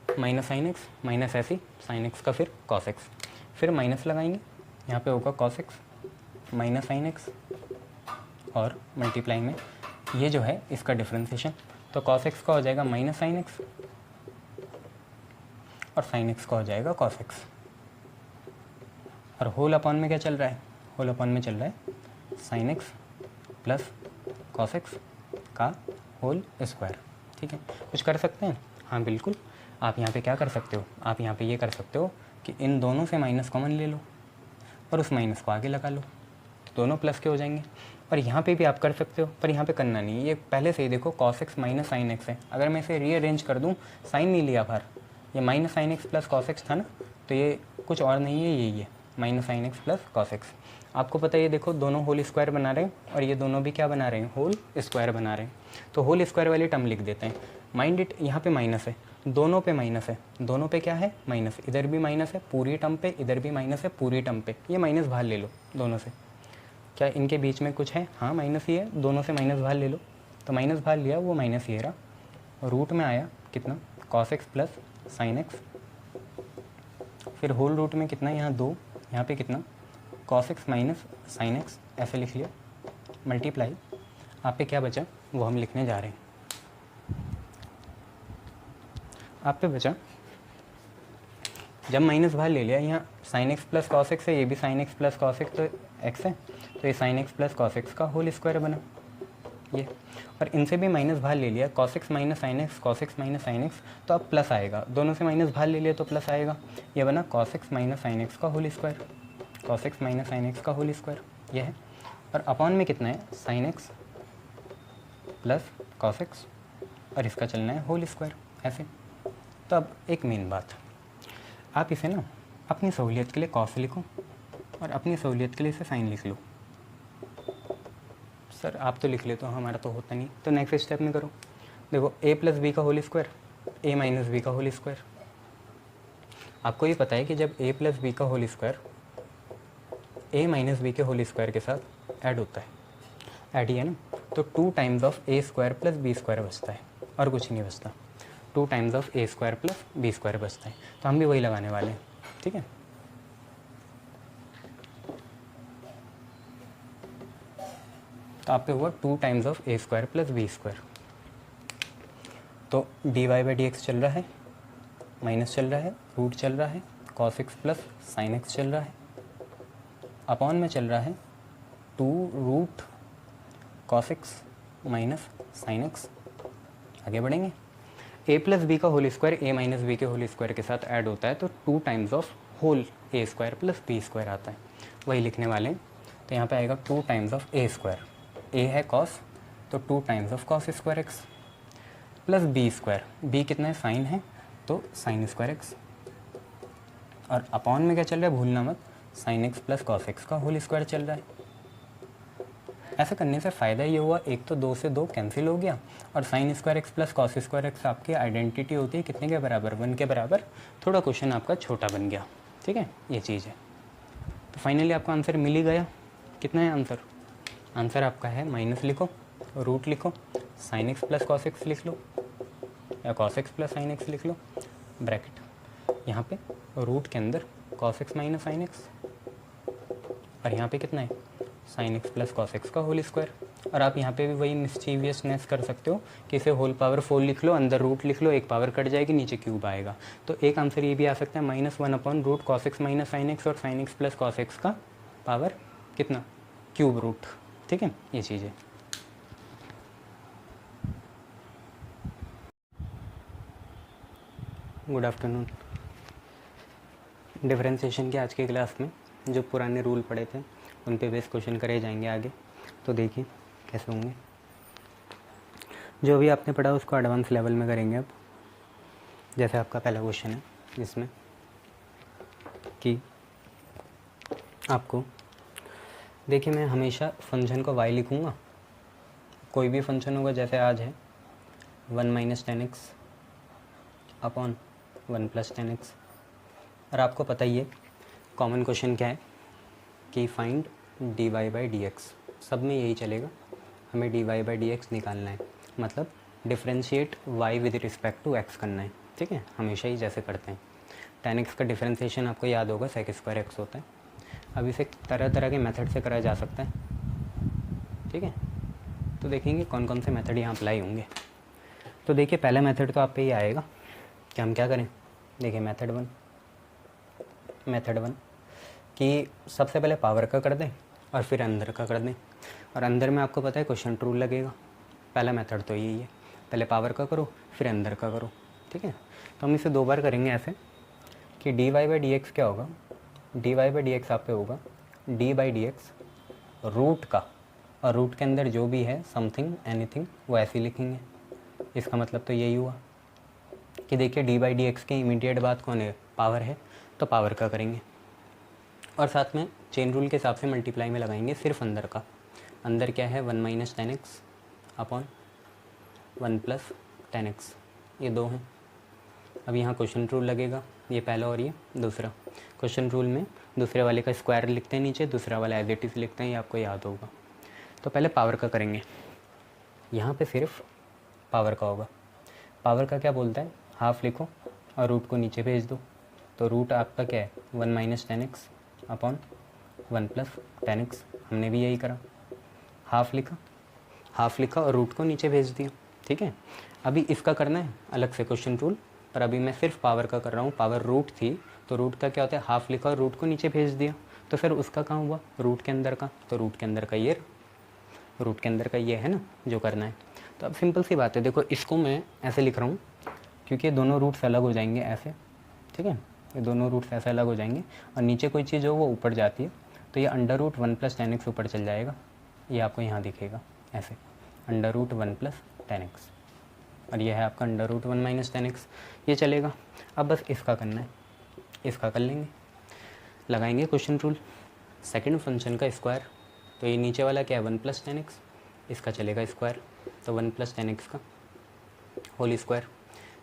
माइनस साइन एक्स, माइनस ऐसी साइन एक्स का फिर कॉस एक्स, फिर माइनस लगाएंगे, यहाँ पे होगा cos x minus sine x, और मल्टीप्लाई में ये जो है इसका डिफ्रेंशिएशन, तो कॉस एक्स का हो जाएगा माइनस साइन एक्स और साइन एक्स का हो जाएगा कॉस एक्स। और होल अपॉन में क्या चल रहा है, होल अपॉन में चल रहा है sine x plus cos x का होल स्क्वायर। ठीक है, कुछ कर सकते हैं? हाँ बिल्कुल, आप यहाँ पे क्या कर सकते हो, आप यहाँ पे ये कर सकते हो कि इन दोनों से माइनस कॉमन ले लो और उस माइनस को आगे लगा लो, तो दोनों प्लस के हो जाएंगे। और यहाँ पे भी आप कर सकते हो, पर यहाँ पे करना नहीं है, ये पहले से ही देखो cos x minus sine x है। अगर मैं इसे रीअरेंज कर दूँ, साइन नहीं लिया बाहर, ये minus sine x plus cos x था ना, तो ये कुछ और नहीं है, यही है minus sine x plus cos x. आपको पता है ये देखो दोनों होल स्क्वायर बना रहे हैं और ये दोनों भी क्या बना रहे हैं, होल स्क्वायर बना रहे हैं। तो होल स्क्वायर वाली टर्म लिख देते हैं। माइंड इट, यहाँ पे माइनस है, दोनों पे माइनस है, दोनों पे क्या है माइनस, इधर भी माइनस है पूरी टर्म पे, इधर भी माइनस है पूरी टर्म पे, ये माइनस बाहर ले लो दोनों से। क्या इनके बीच में कुछ है? हाँ माइनस ही है, दोनों से माइनस बाहर ले लो, तो माइनस बाहर लिया वो माइनस ही रहा। रूट में आया कितना, cos x plus sine x, फिर होल रूट में कितना, यहाँ 2, यहाँ पे कितना cos x minus sine x, ऐसे लिख लिया, मल्टीप्लाई। आप पे क्या बचा वो हम लिखने जा रहे हैं। आप पे बचा, जब माइनस बाहर ले लिया, यहाँ sign x plus cos x है, ये भी sign x plus cos x तो एक्स है, तो ये sign x plus cos x का होल स्क्वायर बना ये। और इनसे भी माइनस बाहर ले लिया, cos x minus sine x, cos x minus sine x, तो अब प्लस आएगा, दोनों से माइनस बाहर ले लिया तो प्लस आएगा, ये बना cos x minus sine x का whole square, cos x minus sine x का होल स्क्वायर ये है। और अपॉन में कितना है, sine x plus cos x, और इसका चलना है होल स्क्वायर ऐसे। तो अब एक मेन बात, आप इसे ना अपनी सहूलियत के लिए कॉस लिखो और अपनी सहूलियत के लिए इसे साइन लिख लो। सर आप तो लिख लेते हो, हमारा तो होता नहीं, तो नेक्स्ट स्टेप में करो। देखो a प्लस बी का whole square, a minus b का होल स्क्वायर। आपको ये पता है कि जब a प्लस बी का whole square a minus b के होल स्क्वायर के साथ ऐड होता है, ऐड ही है ना, तो 2 times of a square plus b square बचता है और कुछ नहीं बचता, 2 times of a square plus b square बचता है। तो हम भी वही लगाने वाले हैं, ठीक है। तो आप पे हुआ 2 times of a square plus b square. तो dy बाई डी एक्स चल रहा है, माइनस चल रहा है, रूट चल रहा है, cos x plus sine x चल रहा है, अपॉन में चल रहा है 2 रूट cos x minus sine x. आगे बढ़ेंगे, a प्लस बी का whole square a minus b के होल स्क्वायर के साथ ऐड होता है, तो 2 times of whole a square plus b square आता है, वही लिखने वाले हैं। तो यहाँ पे आएगा 2 times of a square, a है cos, तो 2 times of cos square x plus b square, b कितना है साइन है, तो साइन स्क्वायर एक्स, और अपॉन में क्या चल रहा है भूलना मत, sine x plus cos x का होल स्क्वायर चल रहा है। ऐसा करने से फ़ायदा ये हुआ, एक तो 2 से 2 कैंसिल हो गया, और sign square x plus cos square x आपकी आइडेंटिटी होती है कितने के बराबर, 1 के बराबर। थोड़ा क्वेश्चन आपका छोटा बन गया, ठीक है, ये चीज़ है। तो फाइनली आपका आंसर मिल ही गया। कितना है आंसर? आंसर आपका है, माइनस लिखो, रूट लिखो, sign x plus cos x लिख लो, या cos x plus sine x लिख लो, ब्रैकेट, यहाँ पे रूट के अंदर cos x minus sine x, और यहाँ पे कितना है sine x plus cos x का होल स्क्वायर। और आप यहाँ पे भी वही मिस्चीवियसनेस कर सकते हो कि इसे होल पावर 4 लिख लो, अंदर रूट लिख लो, एक पावर कट जाएगी, नीचे क्यूब आएगा। तो एक आंसर ये भी आ सकता है, -1 upon root cos x minus sine x, और sine x plus cos x का पावर कितना, क्यूब रूट, ठीक है, ये चीज़ है। Good afternoon. डिफरेंशिएशन के आज की क्लास में जो पुराने रूल पढ़े थे उन पे बेस क्वेश्चन करे जाएंगे आगे, तो देखिए कैसे होंगे। जो भी आपने पढ़ा उसको एडवांस लेवल में करेंगे अब। जैसे आपका पहला क्वेश्चन है जिसमें कि आपको देखिए, मैं हमेशा फंक्शन को y लिखूँगा, कोई भी फंक्शन होगा, जैसे आज है 1 minus 10x upon 1 plus 10x। और आपको पता ही है कॉमन क्वेश्चन क्या है कि find dy by d x, सब में यही चलेगा, हमें dy बाई डी एक्स निकालना है, मतलब differentiate y with respect to x करना है, ठीक है, हमेशा ही जैसे करते हैं। 10x का डिफ्रेंशिएशन आपको याद होगा सेक स्क्वायर x होता है। अब इसे तरह तरह के मेथड से करा जा सकता है, ठीक है, तो देखेंगे कौन कौन से मेथड यहाँ अप्लाई होंगे। तो देखिए पहला मेथड तो आप पे ही आएगा कि हम क्या करें, देखिए मेथड वन कि सबसे पहले पावर का कर दें और फिर अंदर का कर दें, और अंदर में आपको पता है क्वेश्चन रूल लगेगा। पहला मेथड तो यही है, पहले पावर का करो फिर अंदर का करो, ठीक है। तो हम इसे 2 बार करेंगे ऐसे कि dy बाई डी एक्स क्या होगा, dy बाई डी एक्स आप पे होगा d by d x root का, और रूट के अंदर जो भी है समथिंग एनीथिंग वो ऐसे ही लिखेंगे। इसका मतलब तो यही हुआ कि देखिए डी बाई डी एक्स की इमीडिएट बात कौन है, पावर है, तो पावर का करेंगे और साथ में चेन रूल के हिसाब से मल्टीप्लाई में लगाएंगे सिर्फ अंदर का। अंदर क्या है 1 minus ten x upon 1 plus ten x, ये 2 हैं। अब यहाँ क्वेश्चन रूल लगेगा, ये पहला और ये दूसरा। क्वेश्चन रूल में दूसरे वाले का स्क्वायर लिखते हैं नीचे, दूसरा वाला एज इट इज़ लिखते हैं, ये आपको याद होगा। तो पहले पावर का करेंगे, यहाँ पे सिर्फ पावर का होगा। पावर का क्या बोलता है, हाफ लिखो और रूट को नीचे भेज दो। तो रूट आपका क्या है 1 minus ten x upon 1 plus ten x, हमने भी यही करा, हाफ लिखा और रूट को नीचे भेज दिया, ठीक है। अभी इसका करना है अलग से क्वेश्चन रूल, पर अभी मैं सिर्फ पावर का कर रहा हूँ। पावर रूट थी तो रूट का क्या होता है, हाफ लिखा और रूट को नीचे भेज दिया, तो फिर उसका कहाँ हुआ, रूट के अंदर का। तो रूट के अंदर का ये है ना जो करना है। तो अब सिंपल सी बात है, देखो इसको मैं ऐसे लिख रहा हूँ क्योंकि ये दोनों रूट्स अलग हो जाएंगे ऐसे, ठीक है, ये दोनों रूट्स ऐसे अलग हो जाएंगे और नीचे कोई चीज़ हो वो ऊपर जाती है, तो ये under root 1 plus ten x ऊपर चल जाएगा, ये आपको यहाँ दिखेगा ऐसे under root 1 plus ten x, और ये है आपका under root 1 minus ten x, ये चलेगा। अब बस इसका करना है, इसका कर लेंगे, लगाएंगे क्वेश्चन रूल, सेकंड फंक्शन का स्क्वायर, तो ये नीचे वाला क्या है 1 प्लस टेन एक्स, इसका चलेगा स्क्वायर, तो 1 प्लस टेन एक्स का होल स्क्वायर।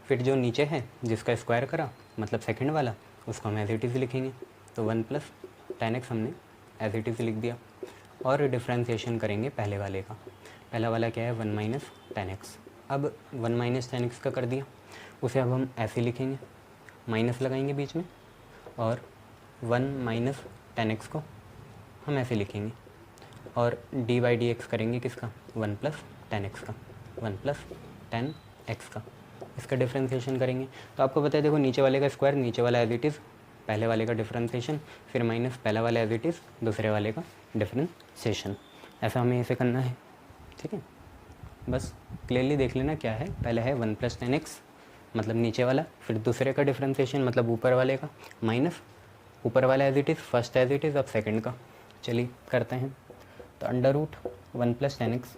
फिर जो नीचे है जिसका स्क्वायर करा मतलब सेकंड वाला, उसको हम एज इट इज़ लिखेंगे, तो 1 प्लस टेन एक्स हमने एज इट इज़ लिख दिया। और डिफ्रेंशिएशन करेंगे पहले वाले का, पहला वाला क्या है 1 माइनस टेन एक्स। अब 1 माइनस टेन एक्स का कर दिया, उसे अब हम ऐसे लिखेंगे, माइनस लगाएंगे बीच में, और 1 माइनस टेन एक्स को हम ऐसे लिखेंगे, और डी बाई डी एक्स करेंगे किसका 1 प्लस टेन एक्स का, 1 प्लस टेन एक्स का, इसका डिफ्रेंशिएशन करेंगे। तो आपको पता है देखो नीचे वाले का स्क्वायर, नीचे वाला एज इट इज़, पहले वाले का डिफ्रेंशिएशन, फिर माइनस पहला वाला एज इट इज़, दूसरे वाले का डिफ्रेंशिएशन, ऐसा हमें इसे करना है, ठीक है। बस क्लियरली देख लेना क्या है, पहले है 1 प्लस टेन एक्स मतलब नीचे वाला, फिर दूसरे का डिफ्रेंशिएशन मतलब ऊपर वाले का, माइनस ऊपर वाला as it is, first as it is, अब सेकंड का। चलिए करते हैं, तो under root 1 plus ten x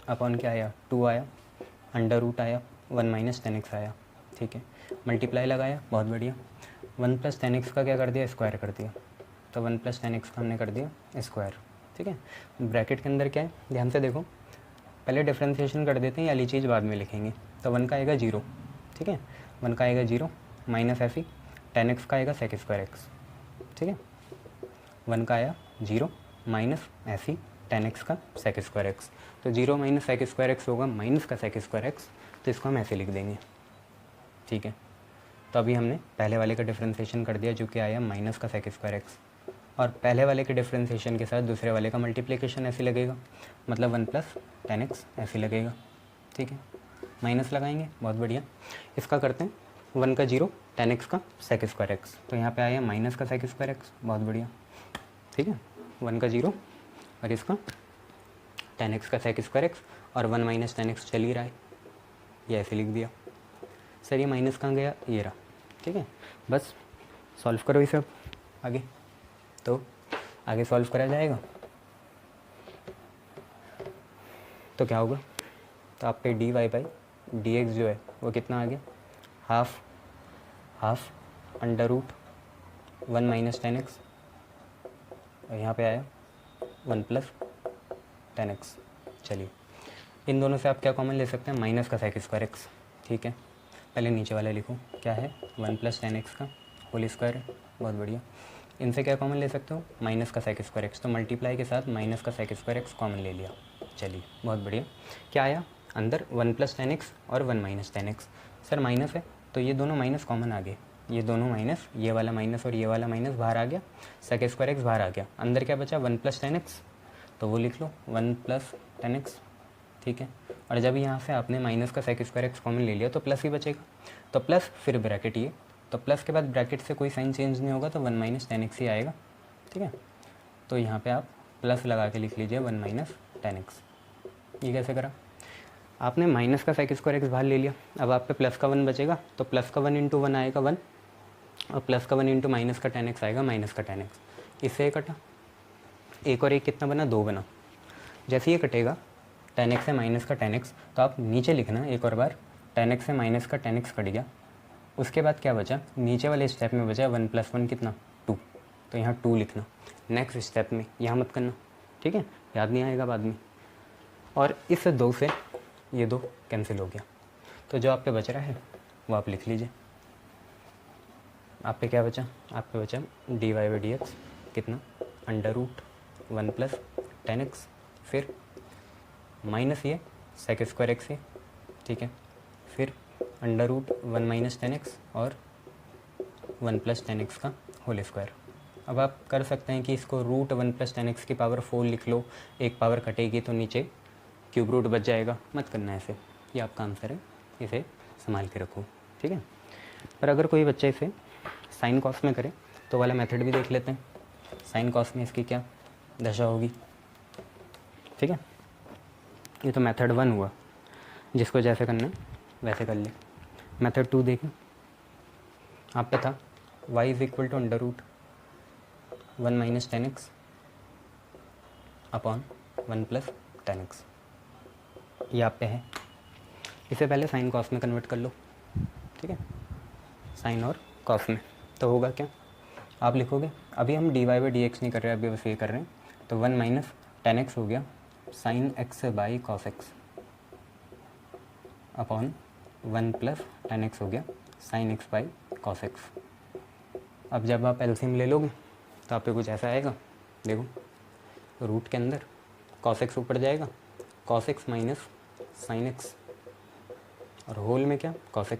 upon क्या आया 2 आया, अंडर रूट आया 1 माइनस टेन एक्स आया, ठीक है। मल्टीप्लाई लगाया, बहुत बढ़िया, 1 प्लस टेन एक्स का क्या कर दिया स्क्वायर कर दिया, तो 1 प्लस टेन एक्स का हमने कर दिया स्क्वायर, ठीक है। ब्रैकेट के अंदर क्या है ध्यान से देखो, पहले डिफ्रेंशिएशन कर देते हैं, वाली चीज़ बाद में लिखेंगे। तो 1 का आएगा 0, ठीक है, 1 का आएगा 0 माइनस ऐसी टेन एक्स का आएगा सेक स्क्वायर एक्स, ठीक है। 1 का आया 0 माइनस ऐसी टेन एक्स का सेक स्क्वायर एक्स, तो 0 माइनस सेक स्क्वायर एक्स होगा माइनस का सेक स्क्वायर एक्स, तो इसको हम ऐसे लिख देंगे, ठीक है। तो अभी हमने पहले वाले का डिफ्रेंशिएशन कर दिया जो कि आया माइनस का सेक स्क्वायर एक्स, और पहले वाले के डिफ्रेंशिएशन के साथ दूसरे वाले का मल्टीप्लिकेशन ऐसे लगेगा, मतलब 1 प्लस टेन एक्स ऐसे लगेगा, ठीक है। माइनस लगाएंगे, बहुत बढ़िया। इसका करते हैं 1 का 0 टेन एक्स का सेक स्क्वायर एक्स, तो यहाँ पे आया माइनस का सेक स्क्वायर एक्स, बहुत बढ़िया, ठीक है। 1 का 0 और इसका टेन एक्स का सेक स्क्वायर एक्स, और 1 माइनस टेन एक्स चल ही रहा है, ये ऐसे लिख दिया। सर ये माइनस कहाँ गया, ये रहा, ठीक है। बस सॉल्व करो इसे अब आगे, तो आगे सॉल्व करा जाएगा तो क्या होगा, तो आप पे d y by d x जो है वो कितना आ गया, half under root 1 minus ten x, और यहाँ पे आया 1 प्लस टेन एक्स। चलिए इन दोनों से आप क्या कॉमन ले सकते हैं, माइनस का सेक स्क्वायर एक्स, ठीक है। पहले नीचे वाला लिखो, क्या है 1 प्लस टेन एक्स का होल स्क्वायर है, बहुत बढ़िया। इनसे क्या कॉमन ले सकते हो, माइनस का सेक स्क्वायर एक्स, तो मल्टीप्लाई के साथ माइनस का सेक स्क्वायर एक्स कॉमन ले लिया। चलिए बहुत बढ़िया, क्या आया अंदर 1 प्लस टेन एक्स और 1 minus ten x. Sir minus है तो ये दोनों माइनस कॉमन आ गए, ये दोनों माइनस, ये वाला माइनस और ये वाला माइनस बाहर आ गया, सेक स्क्वायर एक्स बाहर आ गया, अंदर क्या बचा 1 प्लस टेन एक्स, तो वो लिख लो 1 प्लस टेन एक्स, ठीक है। और जब यहाँ से आपने माइनस का सेक स्क्वायर एक्स कॉमन ले लिया तो प्लस ही बचेगा, तो प्लस फिर ब्रैकेट ये, तो प्लस के बाद ब्रैकेट से कोई साइन चेंज नहीं होगा तो 1 माइनस टेन एक्स ही आएगा, ठीक है। तो यहाँ पे आप प्लस लगा के लिख लीजिए 1 माइनस टेन एक्स। ये कैसे करा, आपने माइनस का सेक स्क्वायर एक्स बाहर ले लिया, अब आप पे प्लस का 1 बचेगा, तो प्लस का 1 इंटू 1 आएगा 1, और प्लस का 1 इंटू माइनस का टेन एक्स आएगा माइनस का टेन एक्स। इससे कटा, एक और एक कितना बना, 2 बना। जैसे ये कटेगा टेन एक्स है माइनस का टेन एक्स, तो आप नीचे लिखना एक और बार, टेन एक्स है माइनस का टेन एक्स कट गया। उसके बाद क्या बचा, नीचे वाले स्टेप में बचा 1 + 1 कितना 2, तो यहाँ 2 लिखना। नेक्स्ट स्टेप में यहाँ मत करना, ठीक है, याद नहीं आएगा बाद में। और इस 2 से ये 2 कैंसिल हो गया, तो जो आप पे बच रहा है वो आप लिख लीजिए। आप पे क्या बचा, आप पे बचा dy/dx कितना, √1 + 10x, फिर माइनस ये सेक स्क्वायर एक्स है, ठीक है, फिर √1 माइनस 10x और 1 + 10x का होल स्क्वायर। अब आप कर सकते हैं कि इसको √1 + 10x की पावर 4 लिख लो, एक पावर कटेगी तो नीचे क्यूब रूट बच जाएगा, मत करना ऐसे, ये आपका आंसर है, इसे संभाल के रखो, ठीक है। पर अगर कोई बच्चा इसे साइन कॉस में करे तो वाला मेथड भी देख लेते हैं, साइन कॉस में इसकी क्या दशा होगी, ठीक है। ये तो मेथड 1 हुआ, जिसको जैसे करना है वैसे कर ले। मेथड 2 देखें, आप पे था y = √1 minus 10x upon 1 + 10x, ये आप पे है। इसे पहले साइन कॉस में कन्वर्ट कर लो, ठीक है, साइन और कॉस में। तो होगा क्या, आप लिखोगे, अभी हम dy/dx नहीं कर रहे, अभी बस ये कर रहे हैं, तो 1 माइनस 10x हो गया sign x/cos x upon 1 + 10x हो गया साइन x/cos x। अब जब आप एलसीएम ले लोगे तो आप पे कुछ ऐसा आएगा, देखो रूट के अंदर cos x ऊपर जाएगा, cos x minus sine x, और होल में क्या cos x,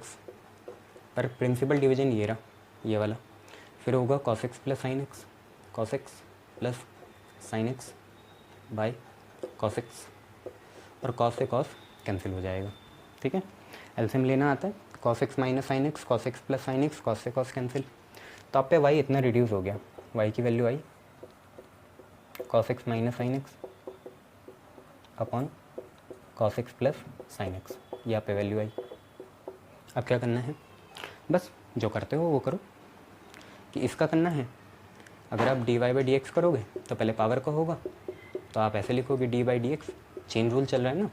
पर प्रिंसिपल डिवीजन ये रहा, ये वाला, फिर होगा cos x + sin x, cos x + sin x by cos x, और cos से cos कैंसिल हो जाएगा, ठीक है। एलसीएम लेना आता है, cos x minus sine x, cos x + sin x, cos से cos कैंसिल, तो आप पे y इतना रिड्यूस हो गया, y की वैल्यू आई cos x minus sine x upon cos x + sin x, ये आप पे वैल्यू आई। अब क्या करना है, बस जो करते हो वो करो, कि इसका करना है, अगर आप dy/dx करोगे तो पहले पावर का होगा, तो आप ऐसे लिखोगे dy/dx, चेन रूल चल रहा है ना,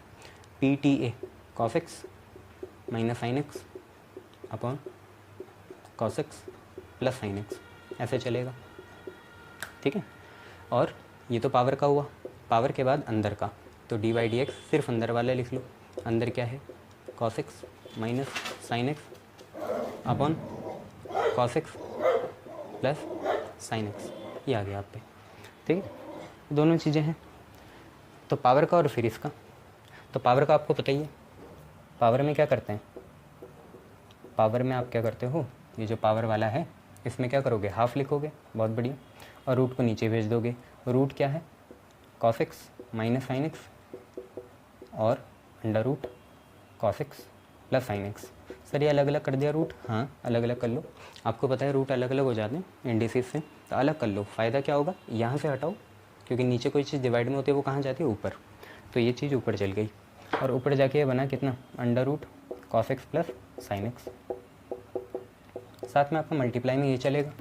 PTA cos x minus sine x upon cos x + sin x, ऐसे चलेगा, ठीक है। और ये तो पावर का हुआ, पावर के बाद अंदर का, तो dy/dx सिर्फ अंदर वाला लिख लो, अंदर क्या है cos x minus sine x upon cos x + sin x, ये आ गया आप पे, ठीक है। दोनों चीज़ें हैं, तो पावर का और फिर इसका, तो पावर का आपको पता ही है, पावर में क्या करते हैं, पावर में आप क्या करते हो, ये जो पावर वाला है इसमें क्या करोगे, हाफ लिखोगे, बहुत बढ़िया, और रूट को नीचे भेज दोगे। रूट क्या है cos x minus sine x और √cos x + sin x। Sir ये अलग अलग कर दिया रूट, हाँ अलग अलग कर लो, आपको पता है रूट अलग अलग हो जाते हैं इंडिसेस से, तो अलग कर लो, फ़ायदा क्या होगा, यहाँ से हटाओ, क्योंकि नीचे कोई चीज़ डिवाइड में होती है वो कहाँ जाती है, ऊपर, तो ये चीज़ ऊपर चल गई, और ऊपर जाके ये बना कितना √cos x + sin x, साथ में आपका मल्टीप्लाई में ये चलेगा,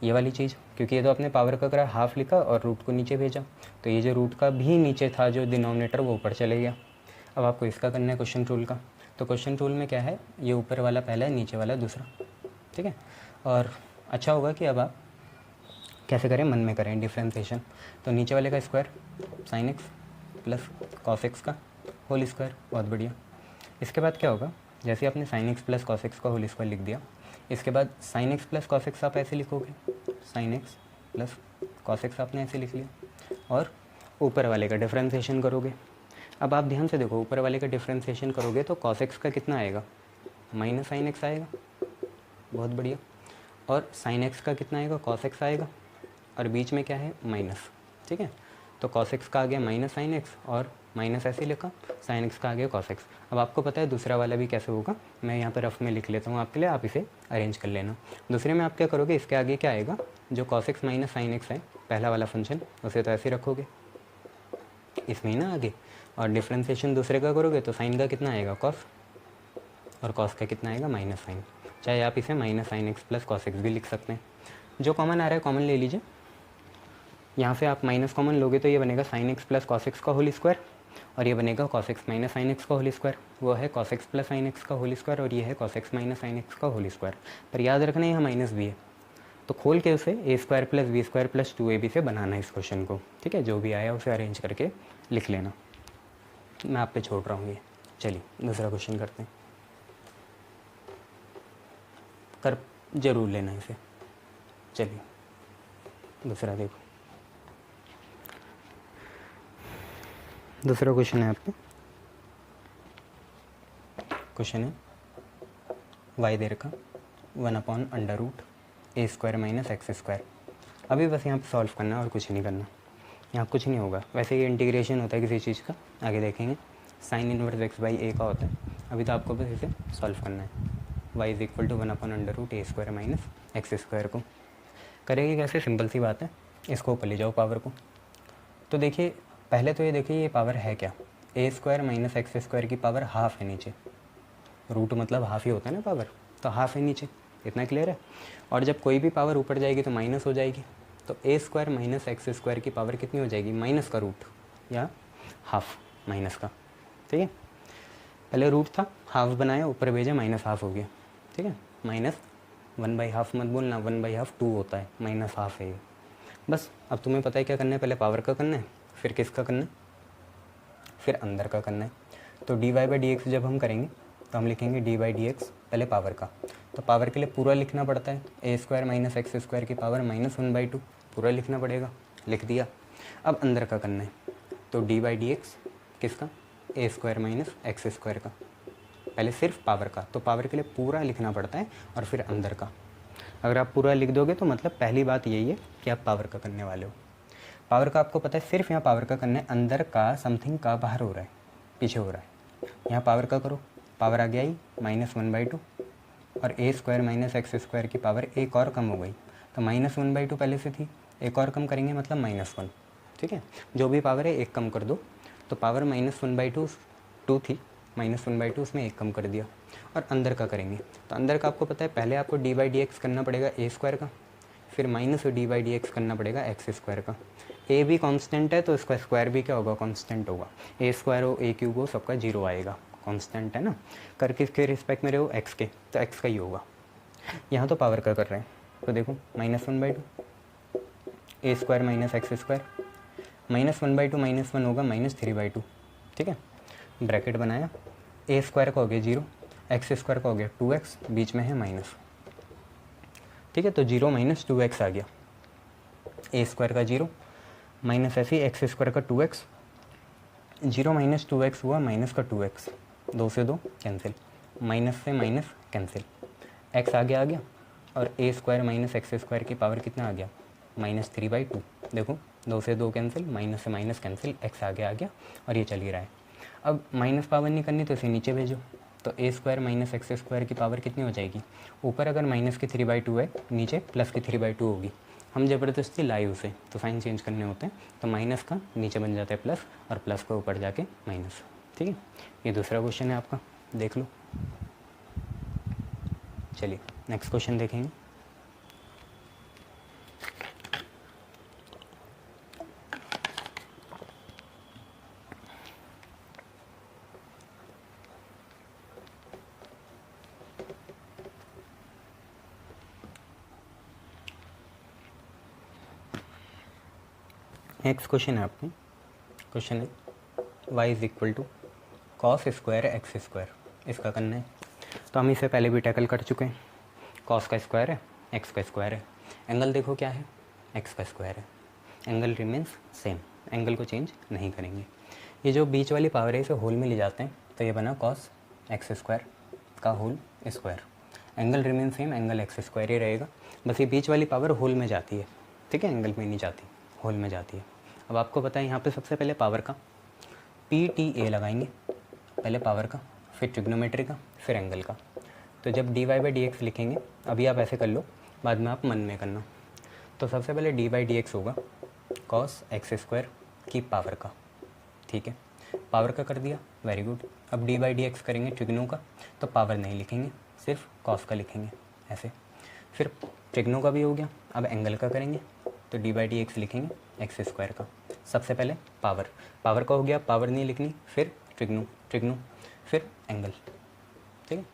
ये वाली चीज़, क्योंकि ये तो अपने पावर का करा, हाफ लिखा और रूट को नीचे भेजा, तो ये जो रूट का भी नीचे था जो डिनोमिनेटर वो ऊपर चले गया। अब आपको इसका करना है क्वेश्चन रूल का, तो क्वेश्चन रूल में क्या है, ये ऊपर वाला पहला है, नीचे वाला दूसरा, ठीक है। और अच्छा होगा कि अब आप कैसे करें, मन में करें डिफ्रेंसिएशन, तो नीचे वाले का square sine x + cos x का होल स्क्वायर, बहुत बढ़िया। इसके बाद क्या होगा, जैसे आपने साइन x + cos x का होल स्क्वायर लिख दिया, इसके बाद साइन x + cos x आप ऐसे लिखोगे, साइन x + cos x आपने ऐसे लिख लिया, और ऊपर वाले का डिफ्रेंसिएशन करोगे। अब आप ध्यान से देखो, ऊपर वाले का डिफ्रेंसिएशन करोगे तो cos x का कितना आएगा, माइनस साइन x आएगा, बहुत बढ़िया, और साइन x का कितना आएगा, cos x आएगा, और बीच में क्या है माइनस, ठीक है। तो cos x का आ गया माइनस साइन x और माइनस ऐसे लिखा, साइन एक्स का आगे कॉस एक्स। अब आपको पता है दूसरा वाला भी कैसे होगा, मैं यहाँ पर रफ में लिख लेता हूँ आपके लिए, आप इसे अरेंज कर लेना। दूसरे में आप क्या करोगे, इसके आगे क्या आएगा, जो cos x minus sine x है पहला वाला फंक्शन, उसे तो ऐसे रखोगे इसमें ही ना आगे, और डिफ्रेंसिएशन दूसरे का करोगे तो साइन का कितना आएगा कॉस, और कॉस का कितना आएगा माइनस साइन। चाहे आप इसे minus sine x plus cos x भी लिख सकते हैं। जो कॉमन आ रहा है कॉमन ले लीजिए। यहाँ से आप माइनस कॉमन लोगे तो ये बनेगा sign x plus cos x का होल स्क्वायर, और ये बनेगा cos x minus sine x का होल स्क्वायर। वो है cos x plus sine x का होल स्क्वायर, और ये है cos x minus sine x का होल स्क्वायर। पर याद रखना यहाँ माइनस भी है, तो खोल के उसे a square plus b square plus 2ab से बनाना है इस क्वेश्चन को। ठीक है, जो भी आया उसे अरेंज करके लिख लेना, मैं आप पे छोड़ रहा हूँ ये। चलिए दूसरा क्वेश्चन करते हैं, कर जरूर लेना इसे। चलिए दूसरा देखो, दूसरा क्वेश्चन है आपका, क्वेश्चन है वाई देर का 1/√a square minus x square. अभी बस यहाँ पे सॉल्व करना है और कुछ नहीं करना, यहाँ कुछ नहीं होगा। वैसे ये इंटीग्रेशन होता है किसी चीज़ का, आगे देखेंगे। साइन इनवर्स एक्स बाई ए का होता है, अभी तो आपको बस इसे सॉल्व करना है। y is equal to 1/√a square minus x square को करेंगे कैसे, सिंपल सी बात है, इसको ऊपर ले जाओ पावर को। तो देखिए पहले तो ये देखिए ये पावर है क्या, ए स्क्वायर माइनस एक्स स्क्वायर की पावर हाफ है नीचे, रूट मतलब हाफ ही होता है ना पावर, तो हाफ है नीचे, इतना क्लियर है। और जब कोई भी पावर ऊपर जाएगी तो माइनस हो जाएगी, तो ए स्क्वायर माइनस एक्स स्क्वायर की पावर कितनी हो जाएगी, माइनस का रूट या हाफ माइनस का। ठीक है, पहले रूट था, हाफ बनाया, ऊपर भेजा, माइनस हाफ हो गया। ठीक है, माइनस 1/2 मत बोलना, 1/2 2 होता है, माइनस हाफ है ये। बस अब तुम्हें पता है क्या करना है, पहले पावर का करना है, फिर किसका करना है, फिर अंदर का करना है। तो dy/dx जब हम करेंगे तो हम लिखेंगे dy/dx पहले पावर का, तो पावर के लिए पूरा लिखना पड़ता है, ए स्क्वायर माइनस एक्स स्क्वायर की पावर -1/2 पूरा लिखना पड़ेगा, लिख दिया। अब अंदर का करना है, तो dy/dx किसका, ए स्क्वायर माइनस एक्स स्क्वायर का, पहले सिर्फ पावर का, तो पावर के लिए पूरा लिखना पड़ता है, और फिर अंदर का। अगर आप पूरा लिख दोगे तो मतलब पहली बात यही है कि आप पावर का करने वाले हो। पावर का आपको पता है सिर्फ यहाँ पावर का करना है, अंदर का समथिंग का बाहर हो रहा है, पीछे हो रहा है। यहाँ पावर का करो, पावर आ गया ही -1/2, और ए स्क्वायर माइनस एक्स स्क्वायर की पावर एक और कम हो गई, तो -1/2 पहले से थी, एक और कम करेंगे मतलब -1। ठीक है, जो भी पावर है एक कम कर दो, तो पावर -1/2 2 थी, -1/2 उसमें एक कम कर दिया। और अंदर का करेंगे, तो अंदर का आपको पता है पहले आपको dy/dx करना पड़ेगा ए स्क्वायर का, फिर माइनस dy/dx करना पड़ेगा एक्स स्क्वायर का। ए भी कांस्टेंट है तो इसका स्क्वायर भी क्या होगा, कांस्टेंट होगा। ए स्क्वायर हो ए क्यूब हो सबका 0 आएगा, कांस्टेंट है ना। कर किसके रिस्पेक्ट में रहे हो, एक्स के, तो एक्स का ही होगा। यहाँ तो पावर का कर रहे हैं, तो देखो -1/2 ए स्क्वायर माइनस एक्स स्क्वायर, -1/2 -1 होगा -3/2। ठीक है, ब्रैकेट बनाया, ए स्क्वायर का हो गया 0, एक्स स्क्वायर का हो गया 2x, बीच में है माइनस। ठीक है, तो 0 - 2x आ गया, ए स्क्वायर का 0 माइनस ऐसे ही एक्स स्क्वायर का 2x, 0 - 2x हुआ माइनस का 2x, 2 से 2 कैंसिल, माइनस से माइनस कैंसिल, x आगे आ गया, और ए स्क्वायर माइनस एक्स स्क्वायर की पावर कितना आ गया, -3/2। देखो 2 से 2 कैंसिल, माइनस से माइनस कैंसिल, x आगे आ गया, और ये चल ही रहा है। अब माइनस पावर नहीं करनी तो इसे नीचे भेजो, तो ए स्क्वायर माइनस एक्स स्क्वायर की पावर कितनी हो जाएगी, ऊपर अगर माइनस की 3/2 है, नीचे प्लस की 3/2 होगी। हम ज़बरदस्ती लाए उसे, तो साइन चेंज करने होते हैं, तो माइनस का नीचे बन जाता है प्लस, और प्लस का ऊपर जाके माइनस। ठीक है, ये दूसरा क्वेश्चन है आपका, देख लो। चलिए नेक्स्ट क्वेश्चन देखेंगे। नेक्स्ट क्वेश्चन है आपकी, क्वेश्चन है y is equal to cos square x square, इसका करना है। तो हम इसे पहले भी टैकल कर चुके हैं, कॉस का स्क्वायर है, एक्स का स्क्वायर है, एंगल देखो क्या है, एक्स का स्क्वायर है, एंगल रिमेंस सेम, एंगल को चेंज नहीं करेंगे। ये जो बीच वाली पावर है इसे होल में ले जाते हैं, तो ये बना कॉस एक्स स्क्वायर का whole square, angle remain same, angle x square ही रहेगा, बस ये बीच वाली पावर होल में जाती है। ठीक है, एंगल में नहीं जाती, होल में जाती है। अब आपको पता है यहाँ पे सबसे पहले पावर का, पी टी ए लगाएंगे, पहले पावर का, फिर ट्रिग्नोमेट्री का, फिर एंगल का। तो जब d y by d x लिखेंगे, अभी आप ऐसे कर लो, बाद में आप मन में करना। तो सबसे पहले डी बाई डी एक्स होगा कॉस एक्स स्क्वायर की पावर का, ठीक है, पावर का कर दिया, वेरी गुड। अब डी बाई डी एक्स करेंगे ट्रिग्नो का, तो पावर नहीं लिखेंगे, सिर्फ कॉस का लिखेंगे ऐसे। फिर ट्रिग्नो का भी हो गया, अब एंगल का करेंगे, तो डी बाई डी एक्स लिखेंगे एक्स स्क्वायर का। सबसे पहले पावर, पावर का हो गया, पावर नहीं लिखनी, फिर ट्रिग्नो, ट्रिग्नो, फिर एंगल, ठीक है।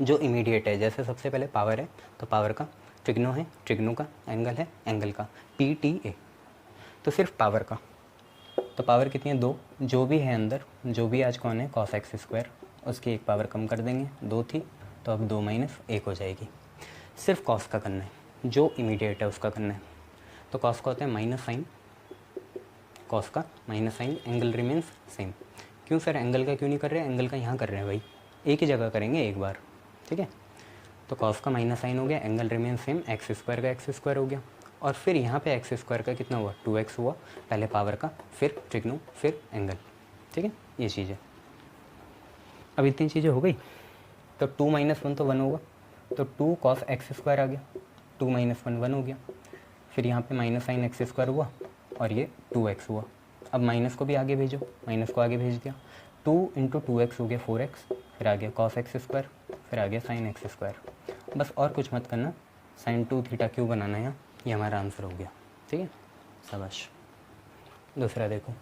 जो इमीडिएट है, जैसे सबसे पहले पावर है तो पावर का, ट्रिग्नो है ट्रिग्नो का, एंगल है एंगल का, पी टी ए, तो सिर्फ पावर का। तो पावर कितनी है, 2, जो भी है अंदर, जो भी आज कौन है कॉस एक्स स्क्वायर, उसकी एक पावर कम कर देंगे, 2 थी तो अब 2 माइनस 1 हो जाएगी। सिर्फ कॉस का करना है, जो इमीडिएट है उसका करना है। तो कॉस का होता है माइनस साइन, कॉस का minus sine, angle remains same. क्यों सर एंगल का क्यों नहीं कर रहे हैं, एंगल का यहाँ कर रहे हैं भाई, एक ही जगह करेंगे एक बार, ठीक है। तो कॉस का माइनस साइन हो गया, angle remains same, x square का एक्स स्क्वायर हो गया, और फिर यहाँ पे एक्स स्क्वायर का कितना हुआ, 2x हुआ, पहले पावर का, फिर ट्रिग्नो, फिर एंगल, ठीक है, ये चीज़ है। अब इतनी चीज़ें हो गई, तो 2 माइनस 1 तो 1 होगा, तो 2 कॉस एक्स स्क्वायर आ गया, 2 माइनस 1 1 हो गया, फिर यहाँ पे माइनस साइन एक्स स्क्वायर हुआ और ये 2x हुआ। अब माइनस को भी आगे भेजो, माइनस को आगे भेज दिया, 2 इंटू 2x हो गया 4x, फिर आ गया कॉस एक्स स्क्वायर, फिर आ गया साइन एक्स स्क्वायर। बस और कुछ मत करना, साइन 2 थीटा क्यों बनाना है यहाँ, ये हमारा आंसर हो गया, ठीक है, शाबाश। दूसरा देखो,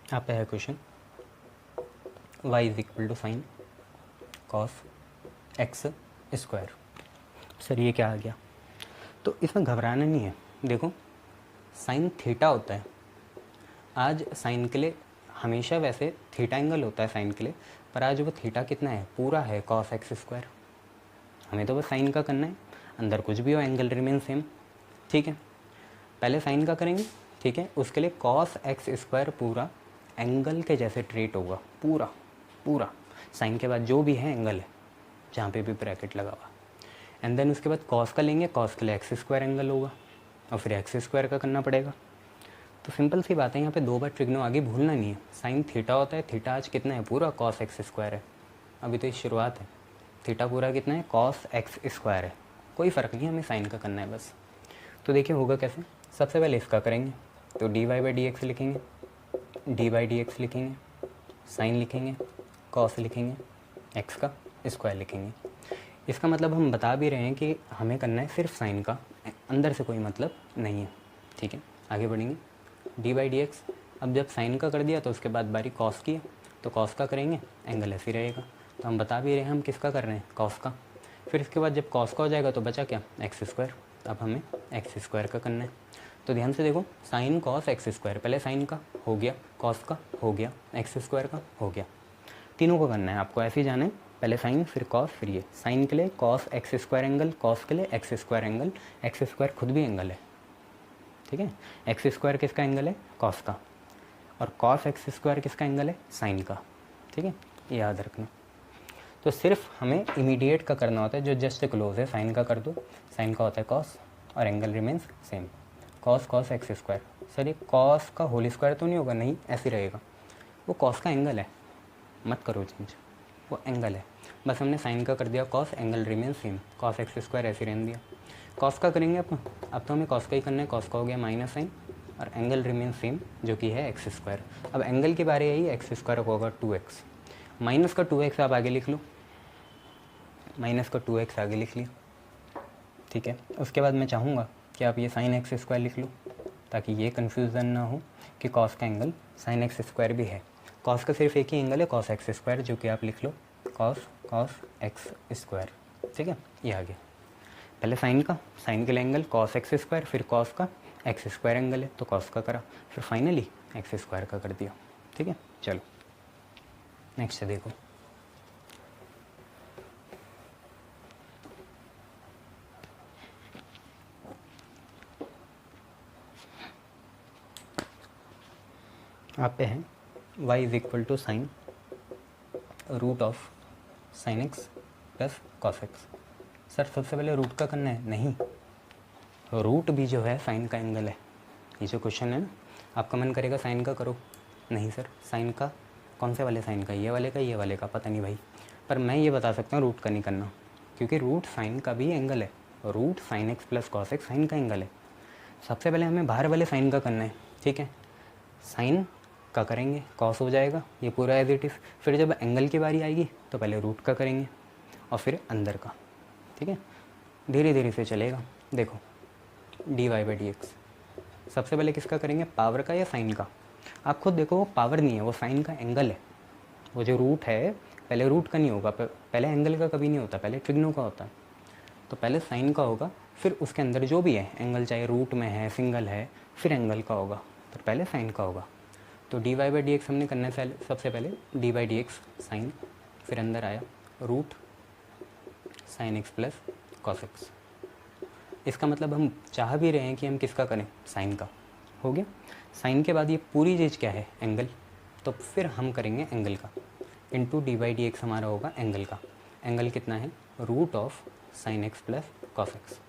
यहाँ पे है question, y is equal to sine cos x square. Sir ये क्या आ गया, तो इसमें घबराना नहीं है, देखो साइन थीटा होता है, आज साइन के लिए हमेशा वैसे थीटा एंगल होता है साइन के लिए, पर आज वो थीटा कितना है, पूरा है कॉस एक्स स्क्वायर। हमें तो बस साइन का करना है, अंदर कुछ भी हो एंगल रिमेन सेम, ठीक है। पहले साइन का करेंगे, ठीक है, उसके लिए कॉस एक्स स्क्वायर पूरा एंगल के जैसे ट्रीट होगा, पूरा पूरा साइन के बाद जो भी है एंगल है, जहाँ पे भी ब्रैकेट लगा हुआ, एंड देन उसके बाद कॉस का लेंगे, कॉस के लिए एक्स स्क्वायर एंगल होगा, और फिर एक्स स्क्वायर का करना पड़ेगा। तो सिंपल सी बात है, यहाँ पे 2 बार ट्रिग्नो आगे भूलना नहीं है, साइन थीटा होता है, थीटा आज कितना है, पूरा कॉस एक्स स्क्वायर है, अभी तो इस शुरुआत है, थीटा पूरा कितना है, कॉस एक्स स्क्वायर है, कोई फ़र्क नहीं, हमें साइन का करना है बस। तो देखिए होगा कैसे, सबसे पहले इसका करेंगे, तो d y by d x लिखेंगे, डी बाई डी एक्स लिखेंगे, साइन लिखेंगे, कॉस लिखेंगे, एक्स का स्क्वायर लिखेंगे। इसका मतलब हम बता भी रहे हैं कि हमें करना है सिर्फ साइन का, अंदर से कोई मतलब नहीं है, ठीक है। आगे बढ़ेंगे, डी बाई डी एक्स, अब जब साइन का कर दिया तो उसके बाद बारी कॉस की है, तो कॉस का करेंगे, एंगल ऐसे ही रहेगा, तो हम बता भी रहे हैं हम किसका कर रहे हैं, कॉस का। फिर इसके बाद जब कॉस का हो जाएगा तो बचा क्या, एक्स स्क्वायर, अब हमें एक्स स्क्वायर का करना है। तो ध्यान से देखो, साइन कॉस एक्स स्क्वायर, पहले साइन का हो गया, कॉस का हो गया, एक्स स्क्वायर का हो गया, तीनों को करना है आपको, ऐसे ही जाना है, पहले साइन फिर कॉस फिर ये, साइन के लिए cos x square angle, cos के लिए x square angle, x square खुद भी एंगल है, ठीक है। एक्स स्क्वायर किसका एंगल है, कॉस का, और कॉस एक्स स्क्वायर किसका एंगल है, साइन का, ठीक है, ये याद रखना। तो सिर्फ हमें इमीडिएट का करना होता है, जो जस्ट क्लोज है, साइन का कर दो, साइन का होता है कॉस और angle remains same, cos cos x square. Sir ये कॉस का होल स्क्वायर तो नहीं होगा, नहीं ऐसे रहेगा, वो कॉस का एंगल है, मत करो चेंज, वो एंगल है, बस हमने साइन का कर दिया cos, angle remains same, cos x square ऐसे रहने दिया। कॉस का करेंगे अब तो हमें कॉस का ही करना है, कॉस का हो गया माइनस साइन, और एंगल रिमेंस सेम जो कि है एक्स स्क्वायर। अब एंगल की बारे आई, एक्स स्क्वायर होगा 2x, माइनस का 2x आप आगे लिख लो, माइनस का 2x आगे लिख लिया, ठीक है। उसके बाद मैं चाहूँगा कि आप ये साइन एक्स स्क्वायर लिख लो, ताकि ये कन्फ्यूज़न ना हो कि कॉस का एंगल साइन एक्स स्क्वायर भी है, कॉस का सिर्फ एक ही एंगल है कॉस एक्स स्क्वायर, जो कि आप लिख लो कॉस कॉस एक्स स्क्वायर, ठीक है, ये आ गया। पहले साइन का, साइन के लिए एंगल कॉस एक्स स्क्वायर, फिर कॉस का, एक्स स्क्वायर एंगल है तो कॉस का करा, फिर फाइनली एक्स स्क्वायर का कर दिया, ठीक है। चलो नेक्स्ट देखो, आप पे है y is equal to sine root of sine x plus cos x. Sir सबसे पहले रूट का करना है? नहीं, रूट भी जो है साइन का एंगल है। ये जो क्वेश्चन है ना, आपका मन करेगा साइन का करो, नहीं सर साइन का कौन से वाले साइन का, ये वाले का पता नहीं भाई, पर मैं ये बता सकता हूँ रूट का नहीं करना, क्योंकि रूट साइन का भी एंगल है। Root sine x plus cos x sine का एंगल है। सबसे पहले हमें बाहर वाले साइन का करना है, ठीक है, साइन का करेंगे, कॉस हो जाएगा ये पूरा एज इट इज़। फिर जब एंगल की बारी आएगी तो पहले रूट का करेंगे और फिर अंदर का, ठीक है, धीरे धीरे से चलेगा। देखो d y by d x, सबसे पहले किसका करेंगे, पावर का या साइन का? आप खुद देखो वो पावर नहीं है, वो साइन का एंगल है। वो जो रूट है पहले रूट का नहीं होगा, पहले एंगल का कभी नहीं होता, पहले ट्रिग्नो का होता है। तो पहले साइन का होगा, फिर उसके अंदर जो भी है एंगल, चाहे रूट में है, सिंगल है, फिर एंगल का होगा, तो पहले साइन का होगा। तो d y by d x हमने करना है सबसे पहले d by d x sine, फिर अंदर आया root sine x plus cos x. इसका मतलब हम चाह भी रहे हैं कि हम किसका करें, साइन का। हो गया, साइन के बाद ये पूरी चीज़ क्या है, एंगल, तो फिर हम करेंगे एंगल का, into d by d x हमारा होगा एंगल का। एंगल कितना है, root of sine x plus cos x,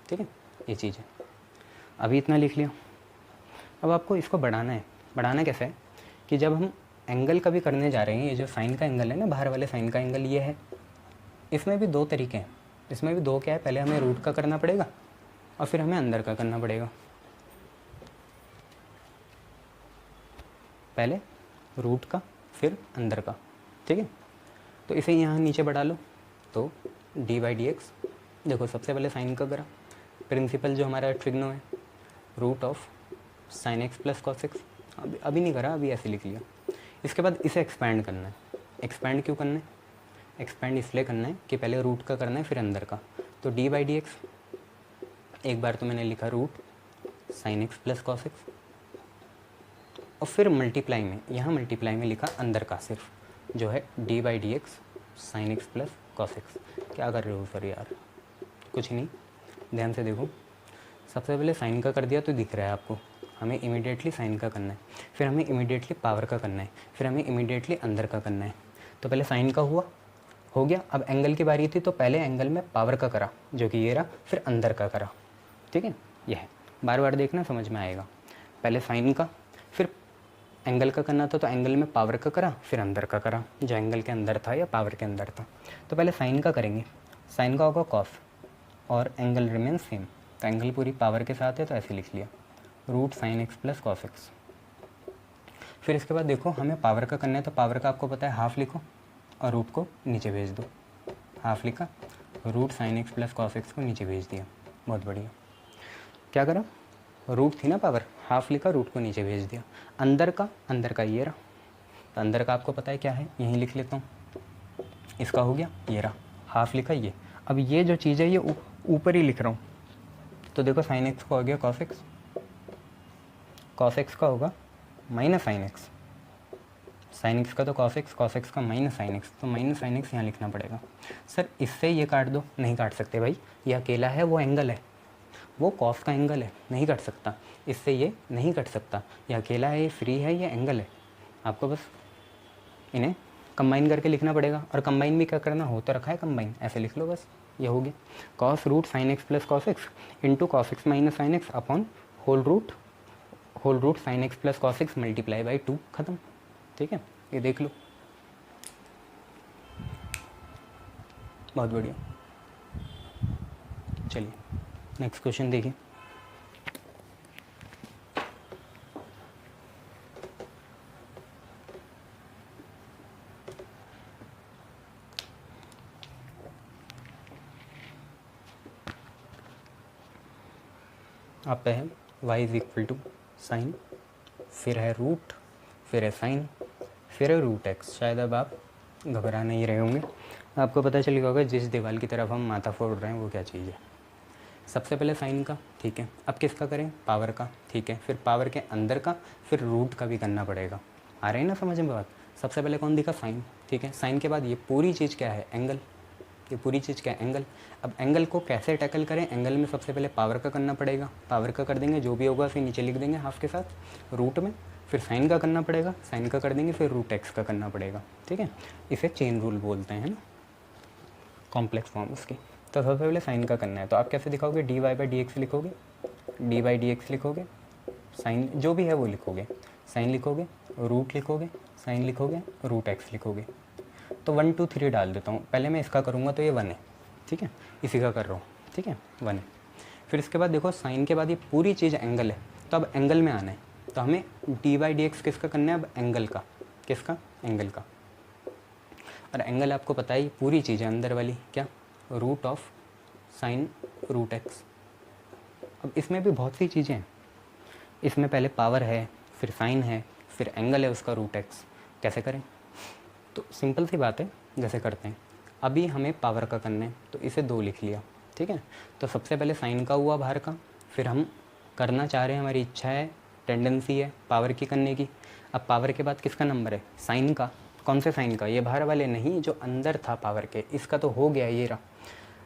ठीक है, ये चीज़ है। अभी इतना लिख लिया। अब आपको इसको बढ़ाना है। बढ़ाना कैसे है कि जब हम एंगल का भी करने जा रहे हैं, ये जो साइन का एंगल है ना, बाहर वाले साइन का एंगल ये है, इसमें भी दो तरीके हैं। इसमें भी दो क्या है, पहले हमें रूट का करना पड़ेगा और फिर हमें अंदर का करना पड़ेगा। पहले रूट का फिर अंदर का, ठीक है। तो इसे यहाँ नीचे बढ़ा लो, तो डी बाई डी एक्स, देखो सबसे पहले साइन का करा, प्रिंसिपल जो हमारा ट्रिग्नो है, root of sine x plus cos x. अभी नहीं करा, अभी ऐसे लिख लिया। इसके बाद इसे एक्सपैंड करना है। एक्सपैंड क्यों करना है, एक्सपैंड इसलिए करना है कि पहले रूट का करना है फिर अंदर का। तो डी बाई डी एक्स, एक बार तो मैंने लिखा root sine x plus cos x, और फिर मल्टीप्लाई में, यहाँ मल्टीप्लाई में लिखा अंदर का सिर्फ, जो है d by d x sine x plus cos x. क्या कर रहे हो सर यार, कुछ नहीं, ध्यान से देखो। सबसे पहले साइन का कर दिया तो दिख रहा है आपको, हमें इमीडिएटली साइन का करना है, फिर हमें इमीडिएटली पावर का करना है, फिर हमें इमीडिएटली अंदर का करना है। तो पहले साइन का हुआ, हो गया। अब एंगल की बारी थी तो पहले एंगल में पावर का करा, जो कि ये रहा, फिर अंदर का करा, ठीक है। यह है, बार बार देखना, समझ में आएगा। पहले साइन का, फिर एंगल का करना था तो एंगल में पावर का करा, फिर अंदर का करा, जो एंगल के अंदर था या पावर के अंदर था। तो पहले साइन का करेंगे, साइन का होगा कॉस और एंगल रिमेन सेम, तो एंगल पूरी पावर के साथ है तो ऐसे लिख लिया, root sine x plus cos x. फिर इसके बाद देखो हमें पावर का करना है, तो पावर का आपको पता है हाफ लिखो और रूट को नीचे भेज दो। हाफ लिखा, root sine x plus cos x को नीचे भेज दिया, बहुत बढ़िया। क्या करा, रूट थी ना पावर, हाफ लिखा, रूट को नीचे भेज दिया। अंदर का ये रहा, तो अंदर का आपको पता है क्या है, यहीं लिख लेता हूँ। इसका हो गया, ये रहा, हाफ लिखा ये। अब ये जो चीज़ है ये ऊपर ही लिख रहा हूँ, तो देखो साइन एक्स का हो गया कॉस एक्स, कॉस एक्स का होगा minus sine x, sine x का तो कॉस एक्स का माइनस साइन एक्स, तो माइनस साइन एक्स यहाँ लिखना पड़ेगा। सर इससे ये काट दो, नहीं काट सकते भाई, ये अकेला है, वो एंगल है, वो कॉस का एंगल है, नहीं कट सकता। इससे ये नहीं कट सकता, ये अकेला है, ये फ्री है, ये एंगल है। आपको बस इन्हें कंबाइन करके लिखना पड़ेगा, और कंबाइन भी क्या करना, हो तो रखा है कंबाइन, ऐसे लिख लो बस, ये हो गया cos root sine x plus cos x into cos x minus sine x upon whole root sine x plus cos x multiply by 2, खत्म, ठीक है। ये देख लो, बहुत बढ़िया। चलिए नेक्स्ट क्वेश्चन देखिए। आप पे है y is equal to sine, फिर है रूट, फिर है साइन, फिर है रूट एक्स। शायद अब आप घबरा नहीं रहे होंगे, आपको पता चल गया होगा जिस दीवार की तरफ हम माथा फोड़ रहे हैं वो क्या चीज़ है। सबसे पहले साइन का, ठीक है, अब किसका करें, पावर का, ठीक है, फिर पावर के अंदर का, फिर रूट का भी करना पड़ेगा। आ रहे हैं ना समझ में बात। सबसे पहले कौन दिखा, साइन, ठीक है। साइन के बाद ये पूरी चीज़ क्या है, एंगल, ये पूरी चीज़ क्या है, एंगल। अब एंगल को कैसे टैकल करें, एंगल में सबसे पहले पावर का करना पड़ेगा, पावर का कर देंगे, जो भी होगा फिर नीचे लिख देंगे हाफ के साथ, रूट में फिर साइन का करना पड़ेगा, साइन का कर देंगे, फिर रूट एक्स का करना पड़ेगा, ठीक है। इसे चेन रूल बोलते हैं ना, कॉम्प्लेक्स फॉर्म उसकी। तो सबसे पहले साइन का करना है, तो आप कैसे दिखाओगे, d y by d x लिखोगे, डी बाई डी एक्स लिखोगे, साइन जो भी है वो लिखोगे, साइन लिखोगे, रूट लिखोगे, साइन लिखोगे, रूट एक्स लिखोगे। तो 1 2 3 डाल देता हूँ, पहले मैं इसका करूँगा तो ये 1 है, ठीक है, इसी का कर रहा हूँ, ठीक है, 1 है। फिर इसके बाद देखो साइन के बाद ये पूरी चीज़ एंगल है, तो अब एंगल में आना है, तो हमें डी बाई डी एक्स किसका करना है, अब एंगल का, किसका, एंगल का। और एंगल आपको पता ही पूरी चीज़ है अंदर वाली, क्या, root of sine root x. अब इसमें भी बहुत सी चीज़ें हैं, इसमें पहले पावर है, फिर साइन है, फिर एंगल है उसका रूट एक्स। कैसे करें, तो सिंपल सी बात है, जैसे करते हैं। अभी हमें पावर का करना है, तो इसे 2 लिख लिया, ठीक है। तो सबसे पहले साइन का हुआ बाहर का, फिर हम करना चाह रहे हैं, हमारी इच्छा है, टेंडेंसी है पावर की करने की। अब पावर के बाद किसका नंबर है, साइन का। कौन से साइन का, ये बाहर वाले नहीं, जो अंदर था पावर के, इसका तो हो गया, ये रहा।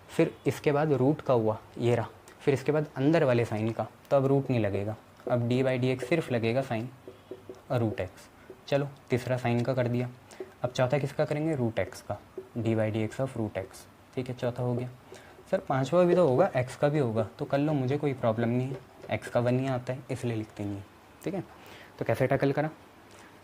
फिर इसके बाद रूट का हुआ, ये रहा। फिर इसके बाद अंदर वाले साइन का, तो अब रूट नहीं लगेगा, अब डी बाई डी एक्स सिर्फ लगेगा साइन और रूट एक्स। चलो तीसरा साइन का कर दिया। अब चौथा किसका करेंगे, रूट एक्स का, d by d x of root x, ठीक है, चौथा हो गया। सर पांचवा भी तो होगा, एक्स का भी होगा, तो कर लो, मुझे कोई प्रॉब्लम नहीं है, एक्स का 1 ही आता है इसलिए लिखते नहीं है, ठीक है। तो कैसे टैकल करा,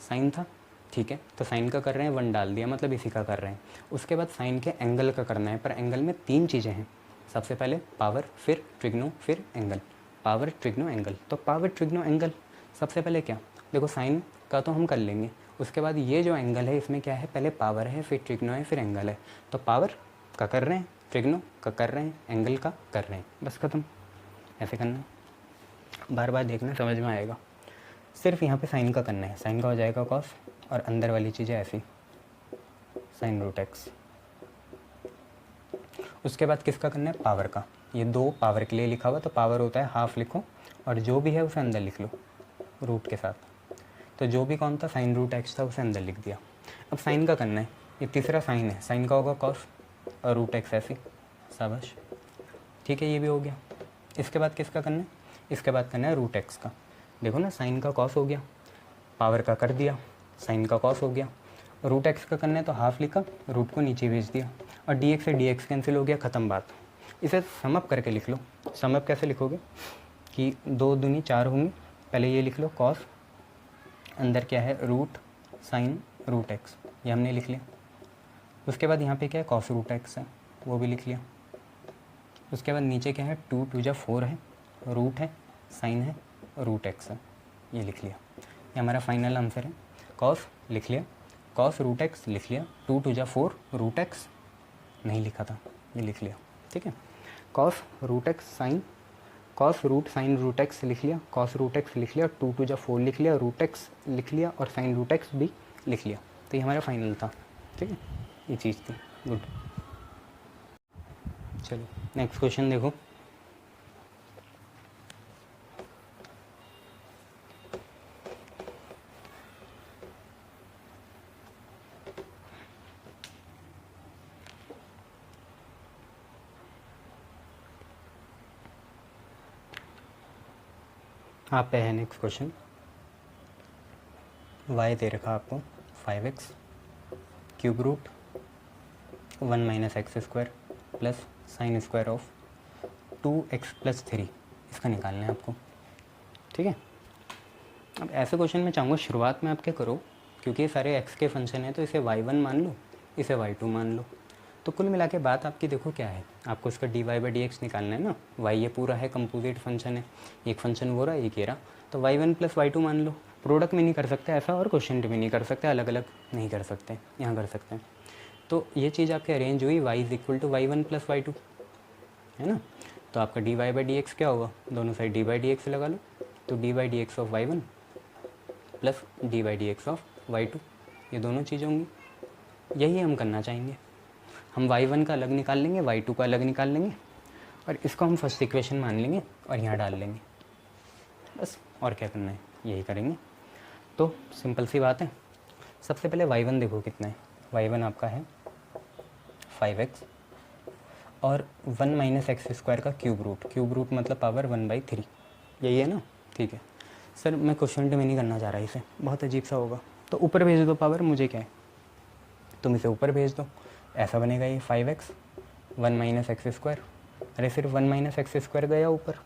साइन था, ठीक है, तो साइन का कर रहे हैं, 1 डाल दिया, मतलब इसी का कर रहे हैं। उसके बाद साइन के एंगल का करना है, पर एंगल में 3 चीज़ें हैं, सबसे पहले पावर, फिर ट्रिग्नो, फिर एंगल। पावर ट्रिग्नो एंगल, तो पावर ट्रिग्नो एंगल सबसे पहले क्या, देखो साइन का तो हम कर लेंगे, उसके बाद ये जो एंगल है इसमें क्या है, पहले पावर है, फिर ट्रिग्नो है, फिर एंगल है। तो पावर का कर रहे हैं, ट्रिग्नो का कर रहे हैं, एंगल का कर रहे हैं, बस खत्म। ऐसे करना है, बार बार देखना, समझ में आएगा। सिर्फ यहाँ पे साइन का करना है, साइन का हो जाएगा कॉस, और अंदर वाली चीज़ें ऐसी, साइन रूट एक्स। उसके बाद किसका करना है, पावर का। ये 2 पावर के लिए लिखा हुआ, तो पावर होता है हाफ लिखो, और जो भी है उसे अंदर लिख लो रूट के साथ। तो जो भी कौन था, साइन रूट एक्स था, उसे अंदर लिख दिया। अब साइन का करना है, ये तीसरा साइन है, साइन का होगा कॉस और रूट एक्स ऐसी, शाबाश, ठीक है, ये भी हो गया। इसके बाद किसका करना है, इसके बाद करना है रूट एक्स का। देखो ना, साइन का कॉस हो गया, पावर का कर दिया, साइन का कॉस हो गया। रूट एक्स का करना है तो हाफ लिखा, रूट को नीचे भेज दिया, और डी एक्स से डी एक्स कैंसिल हो गया, ख़त्म बात। इसे समअप करके लिख लो। समअप कैसे लिखोगे कि 2 दूनी 4 होंगी, पहले ये लिख लो कॉस, अंदर क्या है, रूट साइन रूट एक्स, ये हमने लिख लिया। उसके बाद यहाँ पे क्या है, कॉस रूट एक्स है, वो भी लिख लिया। उसके बाद नीचे क्या है, 2 2 4 है, रूट है, साइन है, रूट एक्स है, ये लिख लिया। ये हमारा फाइनल आंसर है। कॉस लिख लिया, कॉस रूट एक्स लिख लिया, 2 2 4 रूट एक्स नहीं लिखा था, ये लिख लिया, ठीक है। Cos root x sine, cos root sine root x लिख लिया, कॉस रूट एक्स लिख लिया, 2 2 4 लिख लिया, रूट एक्स लिख लिया, और साइन रूट एक्स भी लिख लिया। तो ये हमारा फाइनल था, ठीक है, ये चीज़ थी, गुड। चलो नेक्स्ट क्वेश्चन देखो। आप पे है नेक्स्ट क्वेश्चन, y दे रखा आपको 5x cube root 1 minus x square plus sine square of 2x plus 3, इसका निकालना है आपको, ठीक है। अब ऐसे क्वेश्चन में चाहूँगा शुरुआत में आप क्या करो, क्योंकि ये सारे x के फंक्शन हैं, तो इसे y1 मान लो, इसे y2 मान लो। तो कुल मिला के बात आपकी देखो क्या है, आपको इसका d y by d x निकालना है ना। y ये पूरा है, कंपोजिट फंक्शन है, एक फंक्शन वो रहा, एक ये रहा, तो y1 प्लस y2 मान लो। प्रोडक्ट में नहीं कर सकते ऐसा, और क्वेश्चन में नहीं कर सकते, अलग अलग नहीं कर सकते, यहाँ कर सकते हैं। तो ये चीज़ आपकी अरेंज हुई, y is equal to y1 plus y2, है ना। तो आपका d y by d x क्या होगा, दोनों side d by d x लगा लो, तो d by d x of y1 plus d by d x of y2, ये दोनों चीज़ें होंगी। यही हम करना चाहेंगे, हम y1 का अलग निकाल लेंगे, y2 का अलग निकाल लेंगे, और इसको हम फर्स्ट इक्वेशन मान लेंगे और यहाँ डाल लेंगे, बस। और क्या करना है, यही करेंगे। तो सिंपल सी बात है। सबसे पहले y1 देखो कितना है, y1 आपका है 5x और 1 माइनस एक्स स्क्वायर का क्यूब रूट, क्यूब रूट मतलब पावर 1/3, यही है ना, ठीक है। सर मैं क्वेश्चन में नहीं करना चाह रहा इसे, बहुत अजीब सा होगा। तो ऊपर भेज दो पावर, मुझे क्या है, तुम इसे ऊपर भेज दो, ऐसा बनेगा ये 5x 1 माइनस एक्स स्क्वायर। अरे सिर्फ 1 माइनस एक्स स्क्वायर गया ऊपर,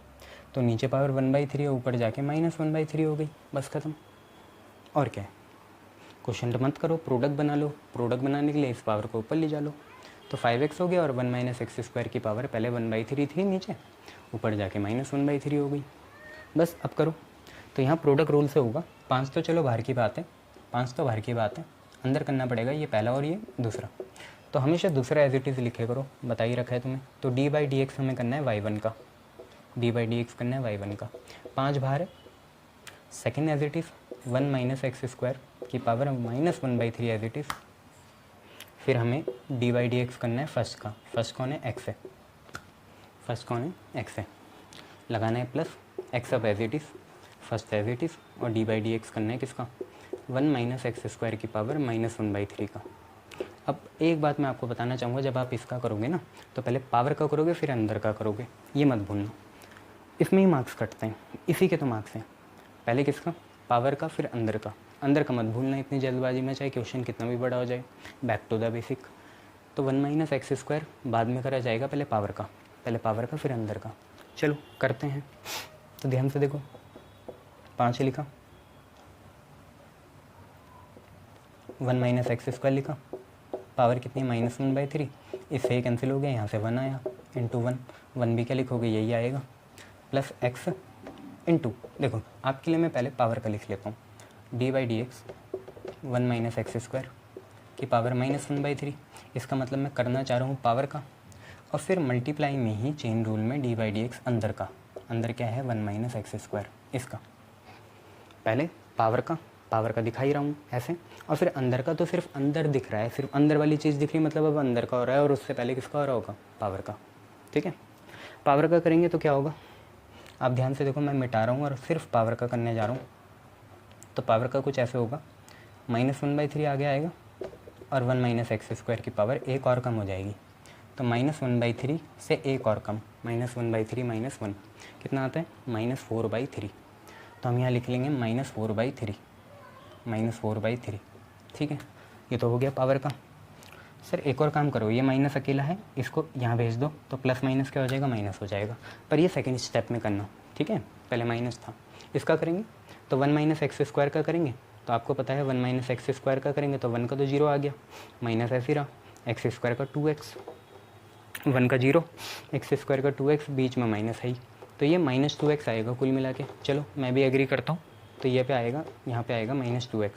तो नीचे पावर 1/3 है, ऊपर जाके -1/3 हो गई, बस ख़त्म। और क्या है, क्वेश्चन मत करो, प्रोडक्ट बना लो। प्रोडक्ट बनाने के लिए इस पावर को ऊपर ले जा लो, तो 5x हो गया और 1 माइनस एक्स स्क्वायर की पावर पहले 1/3 थी नीचे, ऊपर जाके -1/3 हो गई। बस अब करो, तो यहाँ प्रोडक्ट रूल से होगा 5 तो चलो बाहर की बात है, 5 तो बाहर की बात है, अंदर करना पड़ेगा ये पहला और ये दूसरा। तो हमेशा दूसरा एज इट इज़ लिखे करो, बता ही रखा है तुम्हें। तो d/dx हमें करना है y1 का, d/dx करना है y1 का, 5 बाहर है। Second as it is 1 minus x square की पावर -1/3 एज इट इज़। फिर हमें d/dx करना है फर्स्ट का, फर्स्ट कौन है, x है, फर्स्ट कौन है, x है, लगाना है प्लस x अब as it is, first as it is, और d/dx करना है किसका, 1 माइनस एक्स स्क्वायर की पावर -1/3 का। अब एक बात मैं आपको बताना चाहूँगा, जब आप इसका करोगे ना, तो पहले पावर का करोगे फिर अंदर का करोगे, ये मत भूलना, इसमें ही मार्क्स कटते हैं, इसी के तो मार्क्स हैं। पहले किसका, पावर का, फिर अंदर का, अंदर का मत भूलना इतनी जल्दबाजी में, चाहे क्वेश्चन कितना भी बड़ा हो जाए। Back to the basic. तो 1 माइनस एक्स स्क्वायर बाद में करा जाएगा, पहले पावर का, पहले पावर का फिर अंदर का। चलो करते हैं, तो ध्यान से देखो, 5 लिखा, 1 माइनस एक्स स्क्वायर लिखा, पावर कितनी, -1/3, इससे ही कैंसिल हो गया, यहाँ से 1 आया, इंटू 1 भी क्या लिखोगे, यही आएगा, प्लस x इंटू, देखो आपके लिए मैं पहले पावर का लिख लेता हूँ, d/dx 1 माइनस एक्स स्क्वायर की पावर -1/3, इसका मतलब मैं करना चाह रहा हूँ पावर का, और फिर मल्टीप्लाई में ही चेन रूल में d/dx अंदर का, अंदर क्या है 1 माइनस एक्स स्क्वायर, इसका पहले पावर का दिखा ही रहा हूँ ऐसे, और फिर अंदर का तो सिर्फ अंदर दिख रहा है, सिर्फ अंदर वाली चीज़ दिख रही है, मतलब अब अंदर का हो रहा है, और उससे पहले किसका हो रहा होगा, पावर का। ठीक है, पावर का करेंगे तो क्या होगा, आप ध्यान से देखो, मैं मिटा रहा हूँ और सिर्फ पावर का करने जा रहा हूँ। तो पावर का कुछ ऐसे होगा, -1/3 आगे आएगा, और 1 माइनस एक्स स्क्वायर की पावर एक और कम हो जाएगी, तो -1/3 से एक और कम, -1/3 -1 कितना आता है, -4/3। तो हम यहाँ लिख लेंगे -4/3, -4/3। ठीक है, ये तो हो गया पावर का। सर एक और काम करो, ये माइनस अकेला है, इसको यहाँ भेज दो, तो प्लस माइनस क्या हो जाएगा, माइनस हो जाएगा, पर ये सेकंड स्टेप में करना। ठीक है, पहले माइनस था, इसका करेंगे तो 1 माइनस एक्स स्क्वायर का करेंगे, तो आपको पता है 1 माइनस एक्स स्क्वायर का करेंगे तो 1 का तो 0 आ गया, माइनस ऐसे रहा, एक्स स्क्वायर का 2x, 1 का 0, एक्स स्क्वायर का 2x, बीच में माइनस है ही, तो ये -2x आएगा कुल मिला के। चलो मैं भी एग्री करता हूँ, तो ये पे आएगा, यहाँ पे आएगा -2x।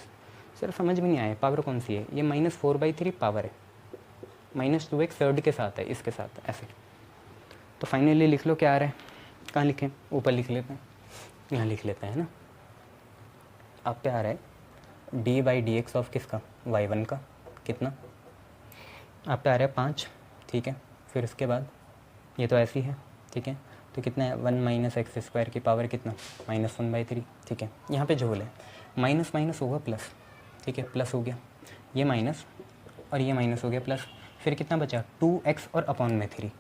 सर समझ में नहीं आया, पावर कौन सी है, ये -4/3 पावर है, -2x थर्ड के साथ है, इसके साथ ऐसे। तो फाइनली लिख लो क्या आ रहा है, कहाँ लिखें, ऊपर लिख लेते हैं, यहाँ लिख लेते हैं ना। आप पे आ रहा है d/dx ऑफ किसका, y1 का, कितना आप पे आ रहा है 5। ठीक है, फिर उसके बाद ये तो ऐसी है। ठीक है, तो कितना है, 1 माइनस एक्स स्क्वायर की पावर कितना, -1/3। ठीक है, यहाँ पे झोल है, माइनस माइनस होगा प्लस। ठीक है, प्लस हो गया, ये माइनस और ये माइनस हो गया प्लस, फिर कितना बचा, 2x और अपॉन में 3,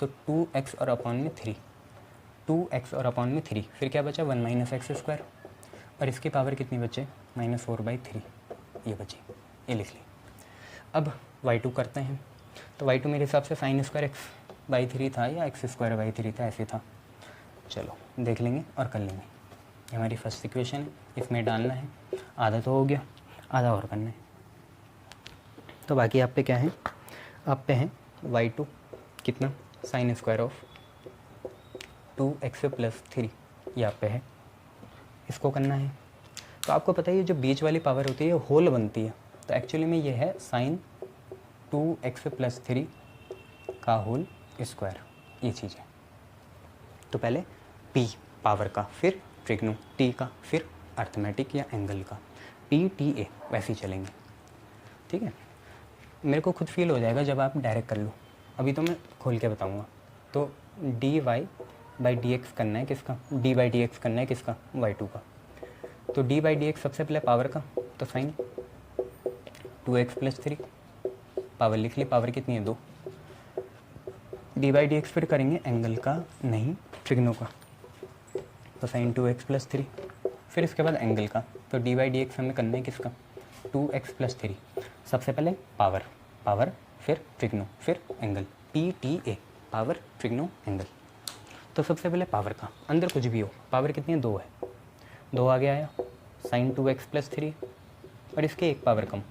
तो 2x और अपॉन में 3, 2x और अपॉन में 3, फिर क्या बचा, 1 माइनस एक्स स्क्वायर, और इसकी पावर कितनी बचे, -4/3, ये बची, ये लिख ली। अब y2 करते हैं, तो y2 मेरे हिसाब से sin2x/3 था या x2/3 था, ऐसे था। चलो देख लेंगे और कर लेंगे, ये हमारी फर्स्ट इक्वेशन है, इसमें डालना है, आधा तो हो गया, आधा और करना है। तो बाकी आप पे क्या है, आप पे है y2 कितना, sin² ऑफ 2x + 3, ये आप पे है, इसको करना है। तो आपको पता है ये जो बीच वाली पावर होती है ये होल बनती है, तो एक्चुअली में ये है sin 2x + 3 का होल स्क्वायर, ये चीज़ है। तो पहले p पावर का, फिर ट्रिग्नो t का, फिर अर्थमेटिक या एंगल का, PTA वैसे ही चलेंगे। ठीक है, मेरे को खुद फील हो जाएगा जब आप डायरेक्ट कर लो, अभी तो मैं खोल के बताऊंगा। तो dy/dx करना है किसका, d/dx करना है किसका, y2 का। तो d/dx सबसे पहले पावर का, तो साइन 2x + 3, पावर लिख ली, पावर कितनी है 2, d/dx फिर करेंगे एंगल का, नहीं ट्रिग्नो का, तो साइन 2x + 3 फिर इसके बाद एंगल का, तो डी बाई डी एक्स हमें करना है किसका, 2x+3। सबसे पहले पावर, पावर फिर ट्रिग्नो फिर angle, PTA, power trigno angle. तो सबसे पहले पावर का, अंदर कुछ भी हो, पावर कितनी है, 2 है, 2 आगे आया, sin 2x+3 और इसके एक पावर कम।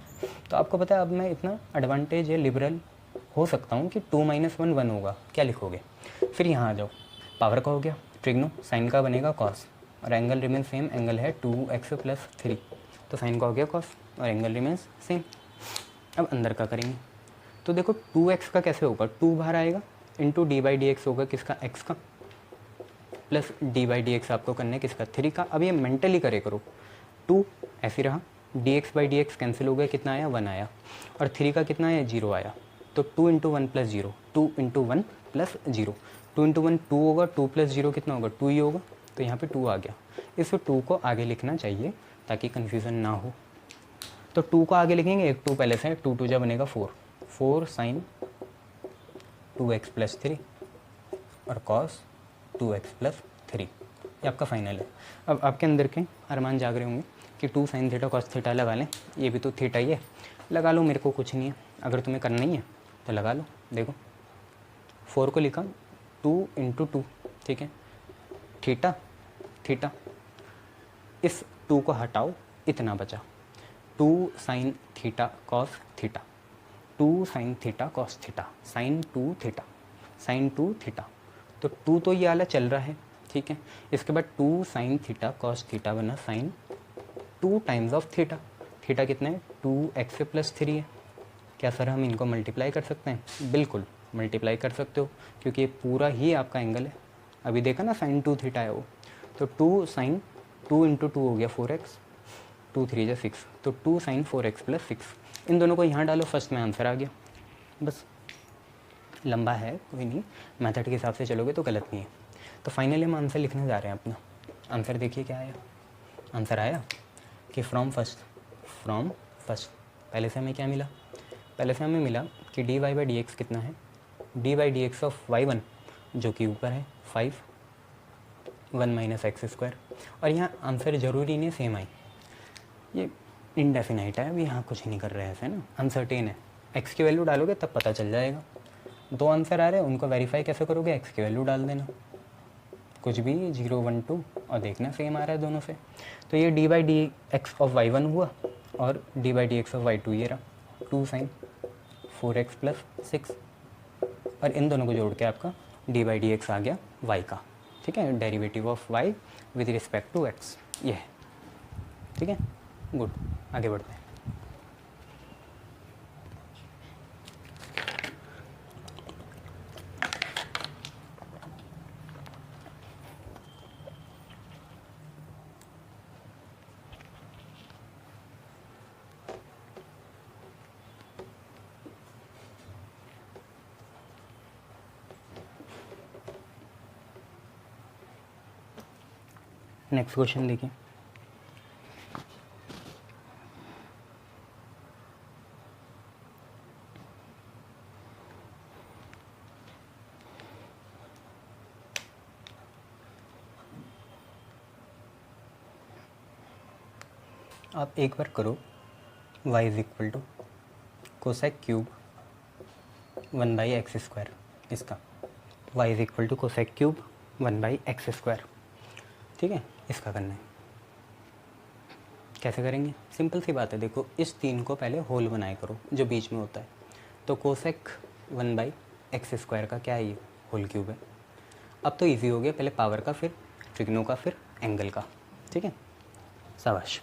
तो आपको पता है अब मैं इतना एडवांटेज या लिबरल हो सकता हूँ कि 2 - 1 1 होगा, क्या लिखोगे। फिर यहाँ आ जाओ, पावर का हो गया ट्रिग्नो, साइन का बनेगा कॉस और एंगल रिमेन सेम, एंगल है 2x+3, तो साइन का हो गया कॉस और एंगल रिमेन्स सेम। अब अंदर का करेंगे, तो देखो 2x का कैसे होगा, 2 बाहर आएगा into d by d x होगा किसका, x का, plus d by d x आपको करना है किसका, 3 का। अब ये मेंटली करे करो, 2 ऐसे रहा, D x by d x cancel हो गया, कितना आया, 1 आया, और 3 का कितना आया, 0 आया। तो 2 × 1 + 0, 2 × 1 + 0, 2 × 1 2 होगा, 2 + 0 कितना होगा, 2 ही होगा, तो यहाँ पे 2 आ गया। इस 2 को आगे लिखना चाहिए ताकि कन्फ्यूज़न ना हो। तो 2 को आगे लिखेंगे, एक 2 पहले से, 2 2 जा बनेगा 4, 4 sin 2x+3 और cos 2x+3, ये आपका फाइनल है। अब आपके अंदर के अरमान जाग रहे होंगे कि 2 sin थीटा cos थीटा लगा लें, ये भी तो थीटा ही है, लगा लो, मेरे को कुछ नहीं है, अगर तुम्हें करना ही है तो लगा लो। देखो 4 को लिखा 2 × 2, ठीक है, थीटा थीटा, इस 2 को हटाओ, इतना बचा, 2 sin theta cos theta, 2 sin theta cos theta, sin 2 theta, sin 2 theta. तो 2 तो ये वाला चल रहा है, ठीक है। इसके बाद 2 sin थीटा cos थीटा बना sin 2 times of theta, theta कितना है, 2x+3 है। क्या सर हम इनको मल्टीप्लाई कर सकते हैं, बिल्कुल मल्टीप्लाई कर सकते हो, क्योंकि ये पूरा ही आपका एंगल है। अभी देखा ना sin 2 थीटा है वो, तो 2 sin 2 × 2 हो गया 4x, 2 3 = 6, तो 2 sin 4x+6। इन दोनों को यहाँ डालो, फर्स्ट में आंसर आ गया। बस लंबा है, कोई नहीं, मेथड के हिसाब से चलोगे तो गलत नहीं है। तो फाइनली हम आंसर लिखने जा रहे हैं अपना। आंसर देखिए क्या आया, आंसर आया कि फ्रॉम फर्स्ट पहले से हमें क्या मिला, पहले से हमें मिला कि d y by d x कितना है, d by d x of y1 जो कि ऊपर है 5 1 - x²। और यहाँ आंसर ज़रूरी नहीं सेम आई, ये इनडेफिनाइट है, अभी यहाँ कुछ नहीं कर रहे हैं ऐसे ना, अनसर्टेन है। x की वैल्यू डालोगे तब पता चल जाएगा। 2 आंसर आ रहे हैं, उनको वेरीफाई कैसे करोगे, x की वैल्यू डाल देना, कुछ भी 0 1 2 और देखना सेम आ रहा है दोनों से। तो ये D by d x of y1 हुआ और d by d x of y2 ये रहा, 2 sin 4x+6, और इन दोनों को जोड़ के आपका डी बाई डी एक्स आ गया y का, ठीक है, derivative of y with respect to x, ये है, ठीक है, गुड। आगे बढ़ते हैं। नेक्स्ट क्वेश्चन देखिए, आप एक बार करो y = कोसेक क्यूब 1/x², इसका y = कोसेक क्यूब 1/x², ठीक है, इसका करना है। कैसे करेंगे, सिंपल सी बात है, देखो इस 3 को पहले होल बनाए करो जो बीच में होता है, तो कोसेक 1/x² का क्या है, ये होल क्यूब है। अब तो इजी हो गया, पहले पावर का, फिर ट्रिग्नो का, फिर एंगल का, ठीक है, शाबाश।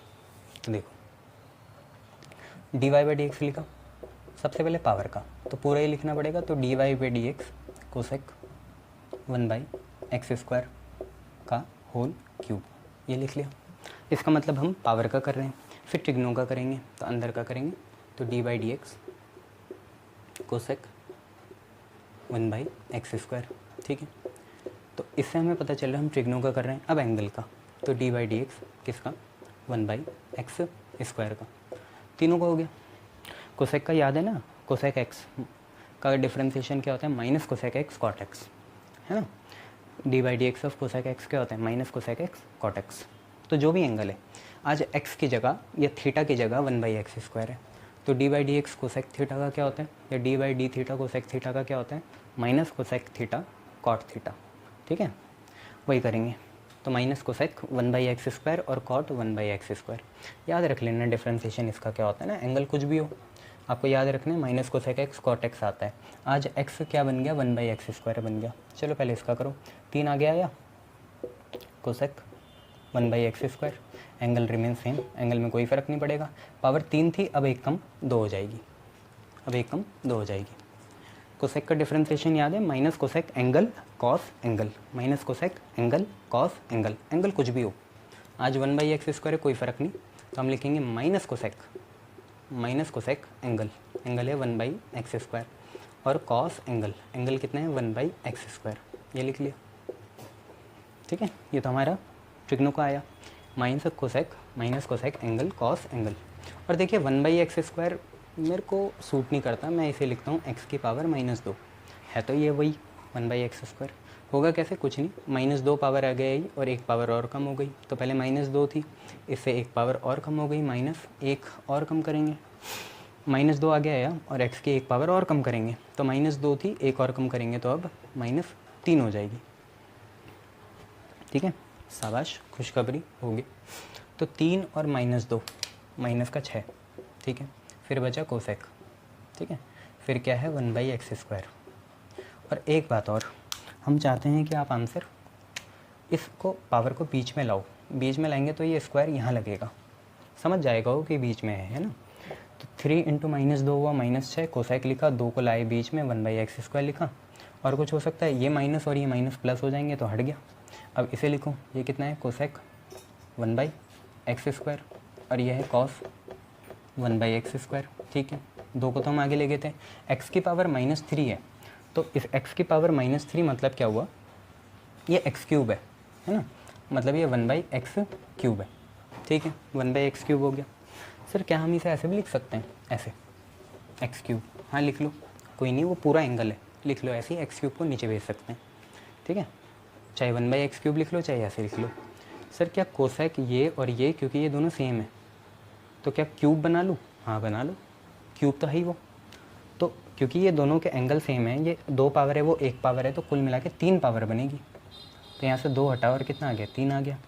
तो देखो d y by d x लिखा, सबसे पहले पावर का तो पूरा ही लिखना पड़ेगा, तो d y by d x cosec 1/x² का होल क्यूब, ये लिख लिया। इसका मतलब हम पावर का कर रहे हैं, फिर ट्रिग्नो का करेंगे, तो अंदर का करेंगे, तो d by d x cosec 1/x², ठीक है। तो इससे हमें पता चल रहा है हम ट्रिग्नो का कर रहे हैं। अब एंगल का, तो डी बाई डी एक्स किसका, 1/x² का, तीनों का हो गया। कोसेक का याद है ना, कोसेक एक्स का डिफ्रेंसिएशन क्या होता है, minus cosec x cot x, है ना। D by d x of cosec x क्या होता है, minus cosec x cot x, तो जो भी एंगल है, आज x की जगह या थीटा की जगह 1/x² है, तो d by d x cosec theta का क्या होता है, या d by d theta cosec theta का क्या होता है, minus cosec theta cot theta. ठीक है, वही करेंगे। तो माइनस कोसेक 1/x² और कॉट 1/x²। याद रख लेना डिफ्रेंसिएशन इसका क्या होता है ना, एंगल कुछ भी हो आपको याद रखना है, minus cosec x cot x आता है। आज x क्या बन गया, 1/x² बन गया। चलो पहले इसका करो, 3 आ गया या cosec 1/x², angle remain same, angle में कोई फ़र्क नहीं पड़ेगा। पावर 3 थी, अब एक कम 2 हो जाएगी, अब एक कम 2 हो जाएगी। कोसेक का डिफरेंशिएशन याद है, minus cosec angle cos angle, minus cosec angle cos angle, angle कुछ भी हो। आज 1/x² है, कोई फ़र्क नहीं, तो हम लिखेंगे माइनस कोसेक एंगल, एंगल है 1/x², और कॉस एंगल, एंगल कितना है 1/x², ये लिख लिया। ठीक है, ये तो हमारा ट्रिग्नो का आया, minus cosec angle cos angle. और देखिए 1/x² मेरे को सूट नहीं करता, मैं इसे लिखता हूँ x की पावर -2, है तो ये वही 1/x²। होगा कैसे, कुछ नहीं, -2 पावर आ गया ही और एक पावर और कम हो गई। तो पहले -2 थी, इससे एक पावर और कम हो गई, -1 और कम करेंगे, -2 आ गया या, और x की एक पावर और कम करेंगे, तो -2 थी, एक और कम करेंगे तो अब -3 हो जाएगी। ठीक है, शाबाश, खुशखबरी होगी। तो 3 और -2, माइनस का 6। ठीक है, फिर बचा कोसेक। ठीक है, फिर क्या है 1/x²। और एक बात और, हम चाहते हैं कि आप आंसर इसको पावर को बीच में लाओ, बीच में लाएंगे तो ये स्क्वायर यहाँ लगेगा, समझ जाएगा वो कि बीच में है ना। तो 3 × -2 हुआ -6, कोसेक लिखा, 2 को लाए बीच में, 1/x² लिखा। और कुछ हो सकता है, ये माइनस और ये माइनस प्लस हो जाएंगे तो हट गया। अब इसे लिखो, ये कितना है कोसेक 1/x², और ये है कॉस 1/x²। ठीक है, 2 को तो हम आगे ले गए थे, x की पावर -3 है, तो इस x की पावर -3 मतलब क्या हुआ, ये x³ है ना, मतलब ये 1/x³ है। ठीक है, 1/x³ हो गया। सर क्या हम इसे ऐसे भी लिख सकते हैं, ऐसे x³, हाँ लिख लो, कोई नहीं, वो पूरा एंगल है, लिख लो ऐसे ही, x³ को नीचे भेज सकते हैं। ठीक है, चाहे 1/x³ लिख लो, चाहे ऐसे लिख लो। सर क्या कोसेक ये और ये, क्योंकि ये दोनों सेम है, तो क्या क्यूब बना लूँ, हाँ बना लो, क्यूब तो है ही वो। तो क्योंकि ये दोनों के एंगल सेम है, ये 2 पावर है, वो 1 पावर है, तो कुल मिला के 3 पावर बनेगी। तो यहाँ से 2 हटा और कितना आ गया, 3 आ गया।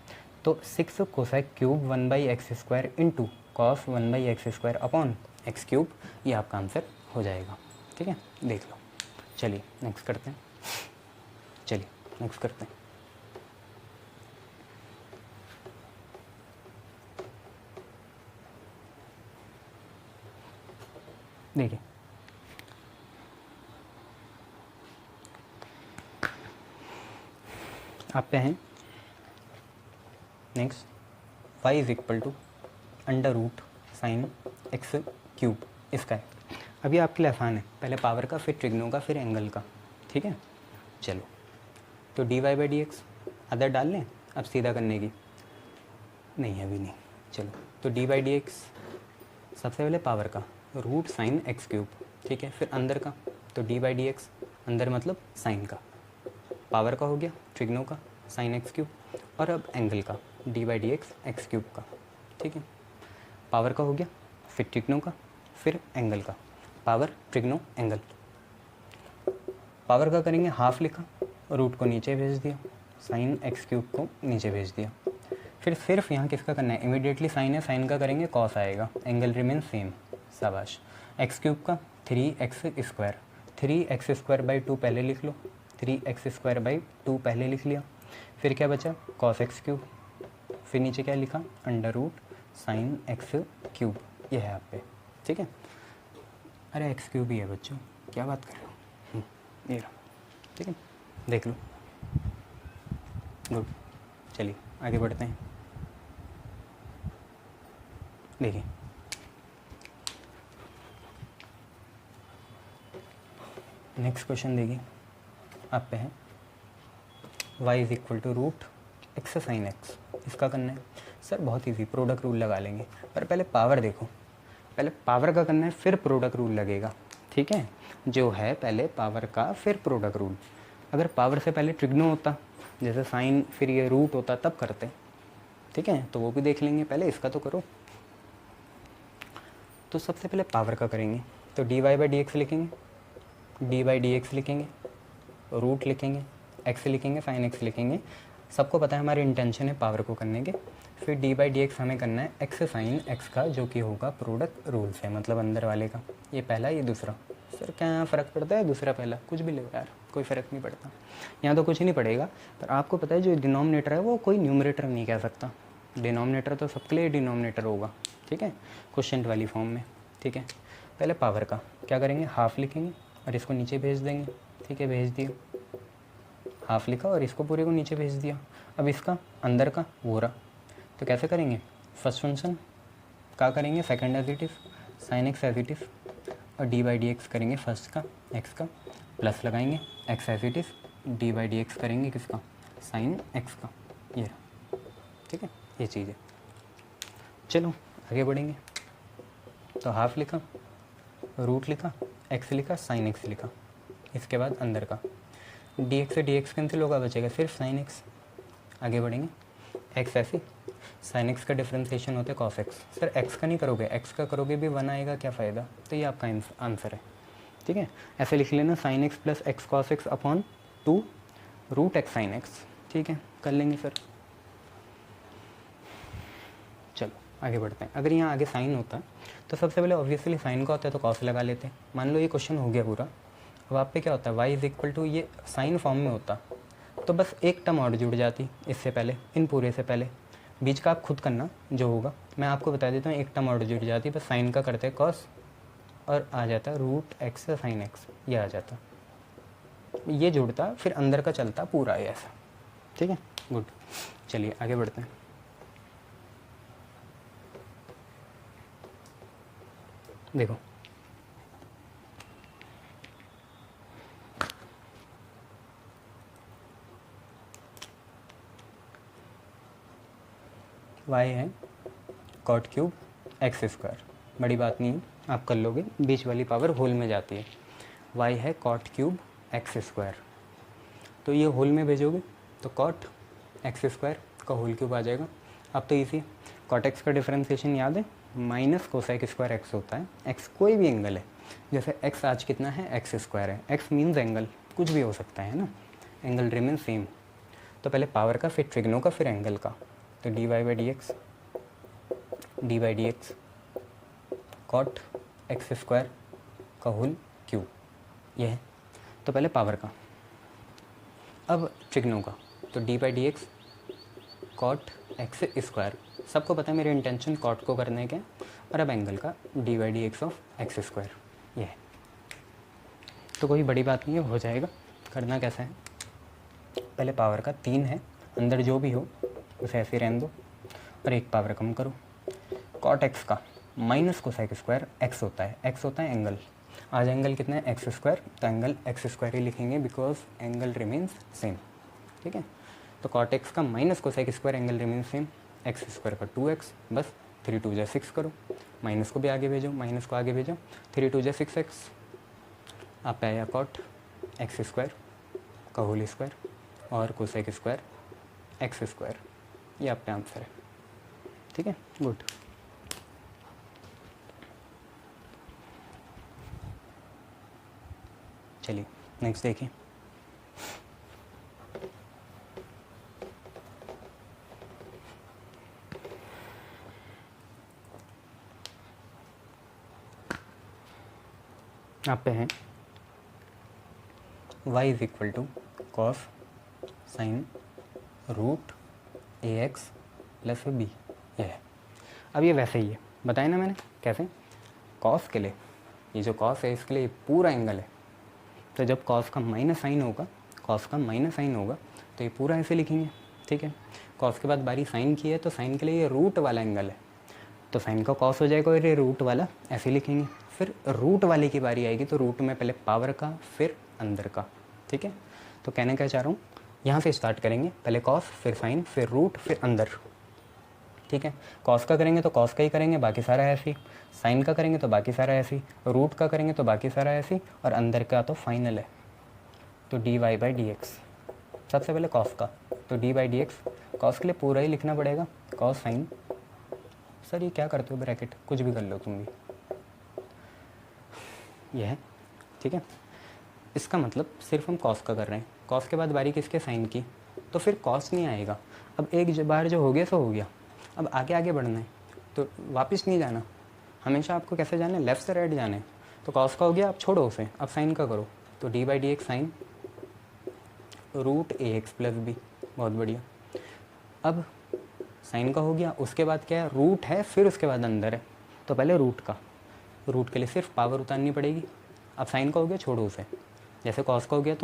तो 6 cosec cube 1/x² into cos 1/x² upon x³, ये आपका आंसर हो जाएगा। ठीक है, देख लो। चलिए नेक्स्ट करते हैं, देखिए आप पे हैं नेक्स्ट, y = √sin x³, इसका है। अभी आपके लिए आसान है, पहले पावर का, फिर ट्रिग्नो का, फिर एंगल का। ठीक है, चलो तो dy/dx आदत डाल लें अब सीधा करने की, नहीं अभी नहीं। चलो तो dy/dx सबसे पहले पावर का, √sin x³। ठीक है, फिर अंदर का, तो dy/dx अंदर मतलब साइन का, पावर का हो गया, ट्रिग्नो का sin x³, और अब एंगल का dy/dx x³ का। ठीक है, पावर का हो गया, फिर ट्रिग्नो का, फिर एंगल का, पावर ट्रिग्नो एंगल। पावर का करेंगे, हाफ लिखा, रूट को नीचे भेज दिया, sin x³ को नीचे भेज दिया। फिर सिर्फ यहाँ किसका करना है, इमीडिएटली साइन है, साइन का करेंगे कॉस आएगा, एंगल रिमेन सेम, शाबाश। x³ का 3x², 3x²/2 पहले लिख लो, 3x²/2 पहले लिख लिया। फिर क्या बचा, cos x³, फिर नीचे क्या लिखा, √sin x³, ये है आप पे। ठीक है, अरे x³ ही है बच्चों, क्या बात कर रहे हो, ये रहा। ठीक है, देख लो, गुड। चलिए आगे बढ़ते हैं। देखिए नेक्स्ट क्वेश्चन देखिए आप पे है, y = √x sin x, इसका करना है। सर बहुत इजी, प्रोडक्ट रूल लगा लेंगे, पर पहले पावर देखो, पहले पावर का करना है, फिर प्रोडक्ट रूल लगेगा। ठीक है, जो है पहले पावर का, फिर प्रोडक्ट रूल। अगर पावर से पहले ट्रिग्नो होता, जैसे साइन, फिर ये रूट होता, तब करते। ठीक है, तो वो भी देख लेंगे, पहले इसका तो करो। तो सबसे पहले पावर का करेंगे, तो d y by d x लिखेंगे, डी बाई डी एक्स लिखेंगे, रूट लिखेंगे, एक्स लिखेंगे, साइन एक्स लिखेंगे। सबको पता है हमारी इंटेंशन है पावर को करने के। फिर डी बाई डी एक्स हमें करना है एक्स साइन एक्स का, जो कि होगा प्रोडक्ट रूल से, मतलब अंदर वाले का। ये पहला, ये दूसरा। सर क्या फ़र्क पड़ता है, दूसरा पहला कुछ भी ले यार, कोई फ़र्क नहीं पड़ता। यहाँ तो कुछ नहीं पड़ेगा, पर आपको पता है जो डिनोमिनेटर है वो कोई न्यूमरेटर नहीं कह सकता। डिनोमिनेटर तो सबके लिए डिनोमिनेटर होगा, ठीक है, क्वेश्चन वाली फॉर्म में। ठीक है, पहले पावर का क्या करेंगे, हाफ लिखेंगे और इसको नीचे भेज देंगे। ठीक है, भेज दिया, हाफ लिखा और इसको पूरे को नीचे भेज दिया। अब इसका अंदर का वो रहा, तो कैसे करेंगे, फर्स्ट फंक्शन क्या करेंगे, second as it is, sine x as it is, और डी बाई डी एक्स करेंगे फर्स्ट का एक्स का, प्लस लगाएंगे x as it is, d by d x करेंगे किसका, साइन एक्स का। ये रहा, ठीक है, ये चीज़ है। चलो आगे बढ़ेंगे, तो हाफ लिखा, रूट लिखा, एक्स लिखा, साइन एक्स लिखा। इसके बाद अंदर का डी एक्स से डी एक्स कैंसिल होगा, बचेगा सिर्फ साइन एक्स। आगे बढ़ेंगे, एक्स ऐसे, साइन एक्स का डिफ्रेंसिएशन होता है कॉस एक्स। सर एक्स का नहीं करोगे, एक्स का करोगे भी 1 आएगा, क्या फ़ायदा। तो ये आपका आंसर है, ठीक है। ऐसे लिख लेना, sine x plus x cos x upon 2 root x sine x. ठीक है, कर लेंगे सर। चलो आगे बढ़ते हैं। अगर यहाँ आगे साइन होता तो सबसे पहले ऑब्वियसली साइन का होता है तो कॉस लगा लेते हैं। मान लो ये क्वेश्चन हो गया पूरा, अब आप पे क्या होता है, y इज इक्वल टू, ये साइन फॉर्म में होता तो बस एक टर्म और जुड़ जाती इससे पहले, इन पूरे से पहले। बीच का आप खुद करना जो होगा, मैं आपको बता देता हूँ, एक टर्म और जुड़ जाती, बस साइन का करते कॉस और आ जाता रूट एक्स साइन एक्स, ये आ जाता, ये जुड़ता, फिर अंदर का चलता पूरा है ऐसा। ठीक है, गुड। चलिए आगे बढ़ते हैं। देखो y है कॉट क्यूब एक्स स्क्वायर, बड़ी बात नहीं है, आप कर लोगे, बीच वाली पावर होल में जाती है। y है कॉट क्यूब एक्स स्क्वायर, तो ये होल में भेजोगे तो कॉट एक्स स्क्वायर का होल क्यूब आ जाएगा। अब तो इसी कॉट एक्स का डिफरेंशिएशन याद है, माइनस कोसेक स्क्वायर एक्स होता है। एक्स कोई भी एंगल है, जैसे एक्स आज कितना है, एक्स स्क्वायर है, एक्स मीन्स एंगल, कुछ भी हो सकता है ना, एंगल रिमेन सेम। तो पहले पावर का, फिर ट्रिग्नो का, फिर एंगल का। तो d y by d x, d by d x cot x square का होल क्यूब, ये है। तो पहले पावर का, अब ट्रिग्नो का, तो d by d x cot x square. सबको पता है मेरी इंटेंशन कॉट को करने के, और अब एंगल का d by d x of x square, ये है। तो कोई बड़ी बात नहीं है, हो जाएगा। करना कैसा है, पहले पावर का 3 है, अंदर जो भी हो उसे ऐसे रहने दो और एक पावर कम करो। कॉट एक्स का माइनस कोसेक स्क्वायर एक्स होता है, एक्स होता है एंगल। आज एंगल कितना है, एक्स स्क्वायर, तो एंगल एक्स स्क्वायर ही लिखेंगे बिकॉज एंगल रिमेन्स सेम। ठीक है, तो कॉट एक्स का minus cosec square, angle remains same, x square का 2x, बस 3 2 6 करो, माइनस को भी आगे भेजो, माइनस को आगे भेजो, 3 2 6x, आप आया कॉट एक्स स्क्वायर का होल स्क्वायर और कोसेक स्क्वायर एक्स स्क्वायर, ये आपका आंसर है। ठीक है, गुड। चलिए नेक्स्ट देखिए। आप पे हैं y is equal to cos sine root a x plus b, ये है। अब ये वैसे ही है, बताया ना मैंने कैसे, कॉस के लिए, ये जो कॉस है इसके लिए पूरा एंगल है, तो जब कॉस का माइनस साइन होगा, कॉस का माइनस साइन होगा तो ये पूरा ऐसे लिखेंगे। ठीक है, कॉस के बाद बारी साइन की है, तो साइन के लिए ये रूट वाला एंगल है, तो साइन का कॉस हो जाएगा और ये रूट वाला ऐसे लिखेंगे। फिर रूट वाले की बारी आएगी तो रूट में पहले पावर का, फिर अंदर का। ठीक है, तो कहने क्या चाह रहा हूँ, यहाँ से स्टार्ट करेंगे, पहले कॉस, फिर साइन, फिर रूट, फिर अंदर। ठीक है, कॉस का करेंगे तो कॉस का ही करेंगे, बाकी सारा ऐसे ही, साइन का करेंगे तो बाकी सारा ऐसे ही, रूट का करेंगे तो बाकी सारा ऐसे ही, और अंदर का तो फाइनल है, तो d y by d x. सबसे पहले कॉस का, तो d by d x, cos के लिए पूरा ही लिखना पड़ेगा, कॉस साइन, सर ये क्या करते हो ब्रैकेट, कुछ भी कर लो तुम भी, ये है, ठीक है। इसका मतलब सिर्फ हम कॉस का कर रहे हैं, कॉस के बाद बारी किसके, साइन की, तो फिर कॉस नहीं आएगा। अब एक बार जो हो गया सो हो गया, अब आगे आगे बढ़ना है तो वापस नहीं जाना, हमेशा आपको कैसे जाना है, लेफ्ट से राइट जाना है। तो कॉस का हो गया, आप छोड़ो उसे, अब साइन का करो, तो d by d x sine root a x plus b, बहुत बढ़िया। अब साइन का हो गया, उसके बाद क्या है, रूट है, फिर उसके बाद अंदर है, तो पहले रूट का, रूट के लिए सिर्फ पावर उतारनी पड़ेगी। अब साइन का हो गया, छोड़ो उसे, जैसे कॉस का हो गया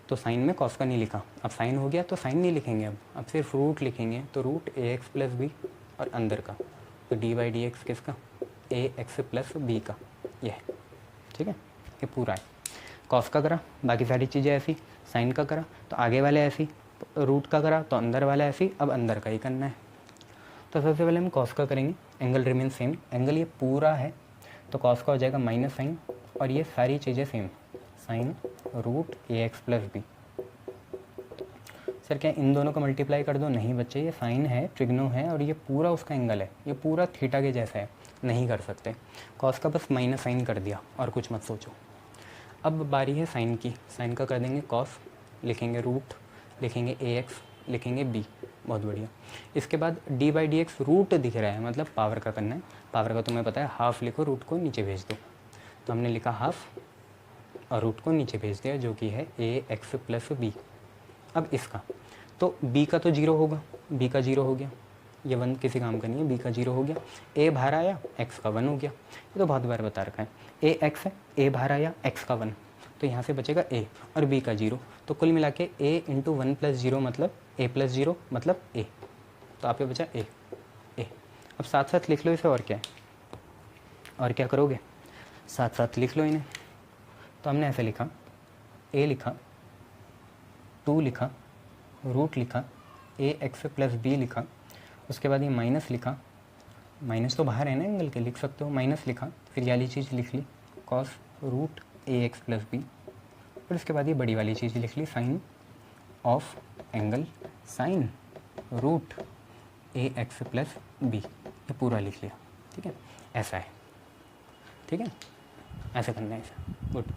तो साइन में कॉस का नहीं लिखा, अब साइन हो गया तो साइन नहीं लिखेंगे, अब सिर्फ रूट लिखेंगे, तो root a x plus B और अंदर का, तो डी बाई डी एक्स किसका, ए एक्स प्लस बी का, ये है, ठीक है। ये पूरा है, कॉस का करा, बाकी सारी चीज़ें ऐसी, साइन का करा तो आगे वाले ऐसी, रूट का करा तो अंदर वाला ऐसी, अब अंदर का ही करना है। तो सबसे पहले हम कॉस का करेंगे, एंगल रिमेन सेम, एंगल ये पूरा है तो कॉस का हो जाएगा माइनस साइन, और ये सारी चीज़ें same, sign root a x plus B. Sir क्या इन दोनों को मल्टीप्लाई कर दो, नहीं बच्चे, ये साइन है, ट्रिग्नो है, और ये पूरा उसका एंगल है, ये पूरा थीटा के जैसा है, नहीं कर सकते। कॉस का बस माइनस साइन कर दिया और कुछ मत सोचो। अब बारी है साइन की, साइन का कर देंगे कॉस, लिखेंगे रूट, लिखेंगे ए एक्स, लिखेंगे बी, बहुत बढ़िया। इसके बाद d by d x root दिख रहा है, मतलब पावर का करना है, पावर का तुम्हें पता है, हाफ लिखो, रूट को नीचे भेज दो, तो हमने लिखा हाफ और रूट को नीचे भेज दिया, जो कि है ए एक्स प्लस बी। अब इसका तो बी का तो जीरो होगा, बी का जीरो हो गया, ये वन किसी काम का नहीं है, बी का जीरो हो गया, ए बाहर आया, एक्स का वन हो गया, ये तो बहुत बार बता रखा है, ए एक्स है, ए बाहर आया, एक्स का वन, तो यहाँ से बचेगा ए और बी का जीरो, तो कुल मिला के ए इंटू वन प्लस जीरो मतलब ए प्लस जीरो मतलब ए, तो आप पे बचा ए। अब साथ साथ लिख लो इसे, और क्या है, और क्या करोगे, साथ साथ लिख लो इन्हें। तो हमने ऐसे लिखा, ए लिखा, 2 लिखा, रूट लिखा, ए एक्स प्लस बी लिखा, उसके बाद ये माइनस लिखा, माइनस तो बाहर है ना एंगल के, लिख सकते हो, माइनस लिखा, फिर ये वाली चीज़ लिख ली cos root a x plus b, फिर उसके बाद ये बड़ी वाली चीज़ लिख ली sine of angle sine root a x plus b, ये पूरा लिख लिया, ठीक है, ऐसा है, ठीक है, ऐसे करना है, ऐसा, गुड।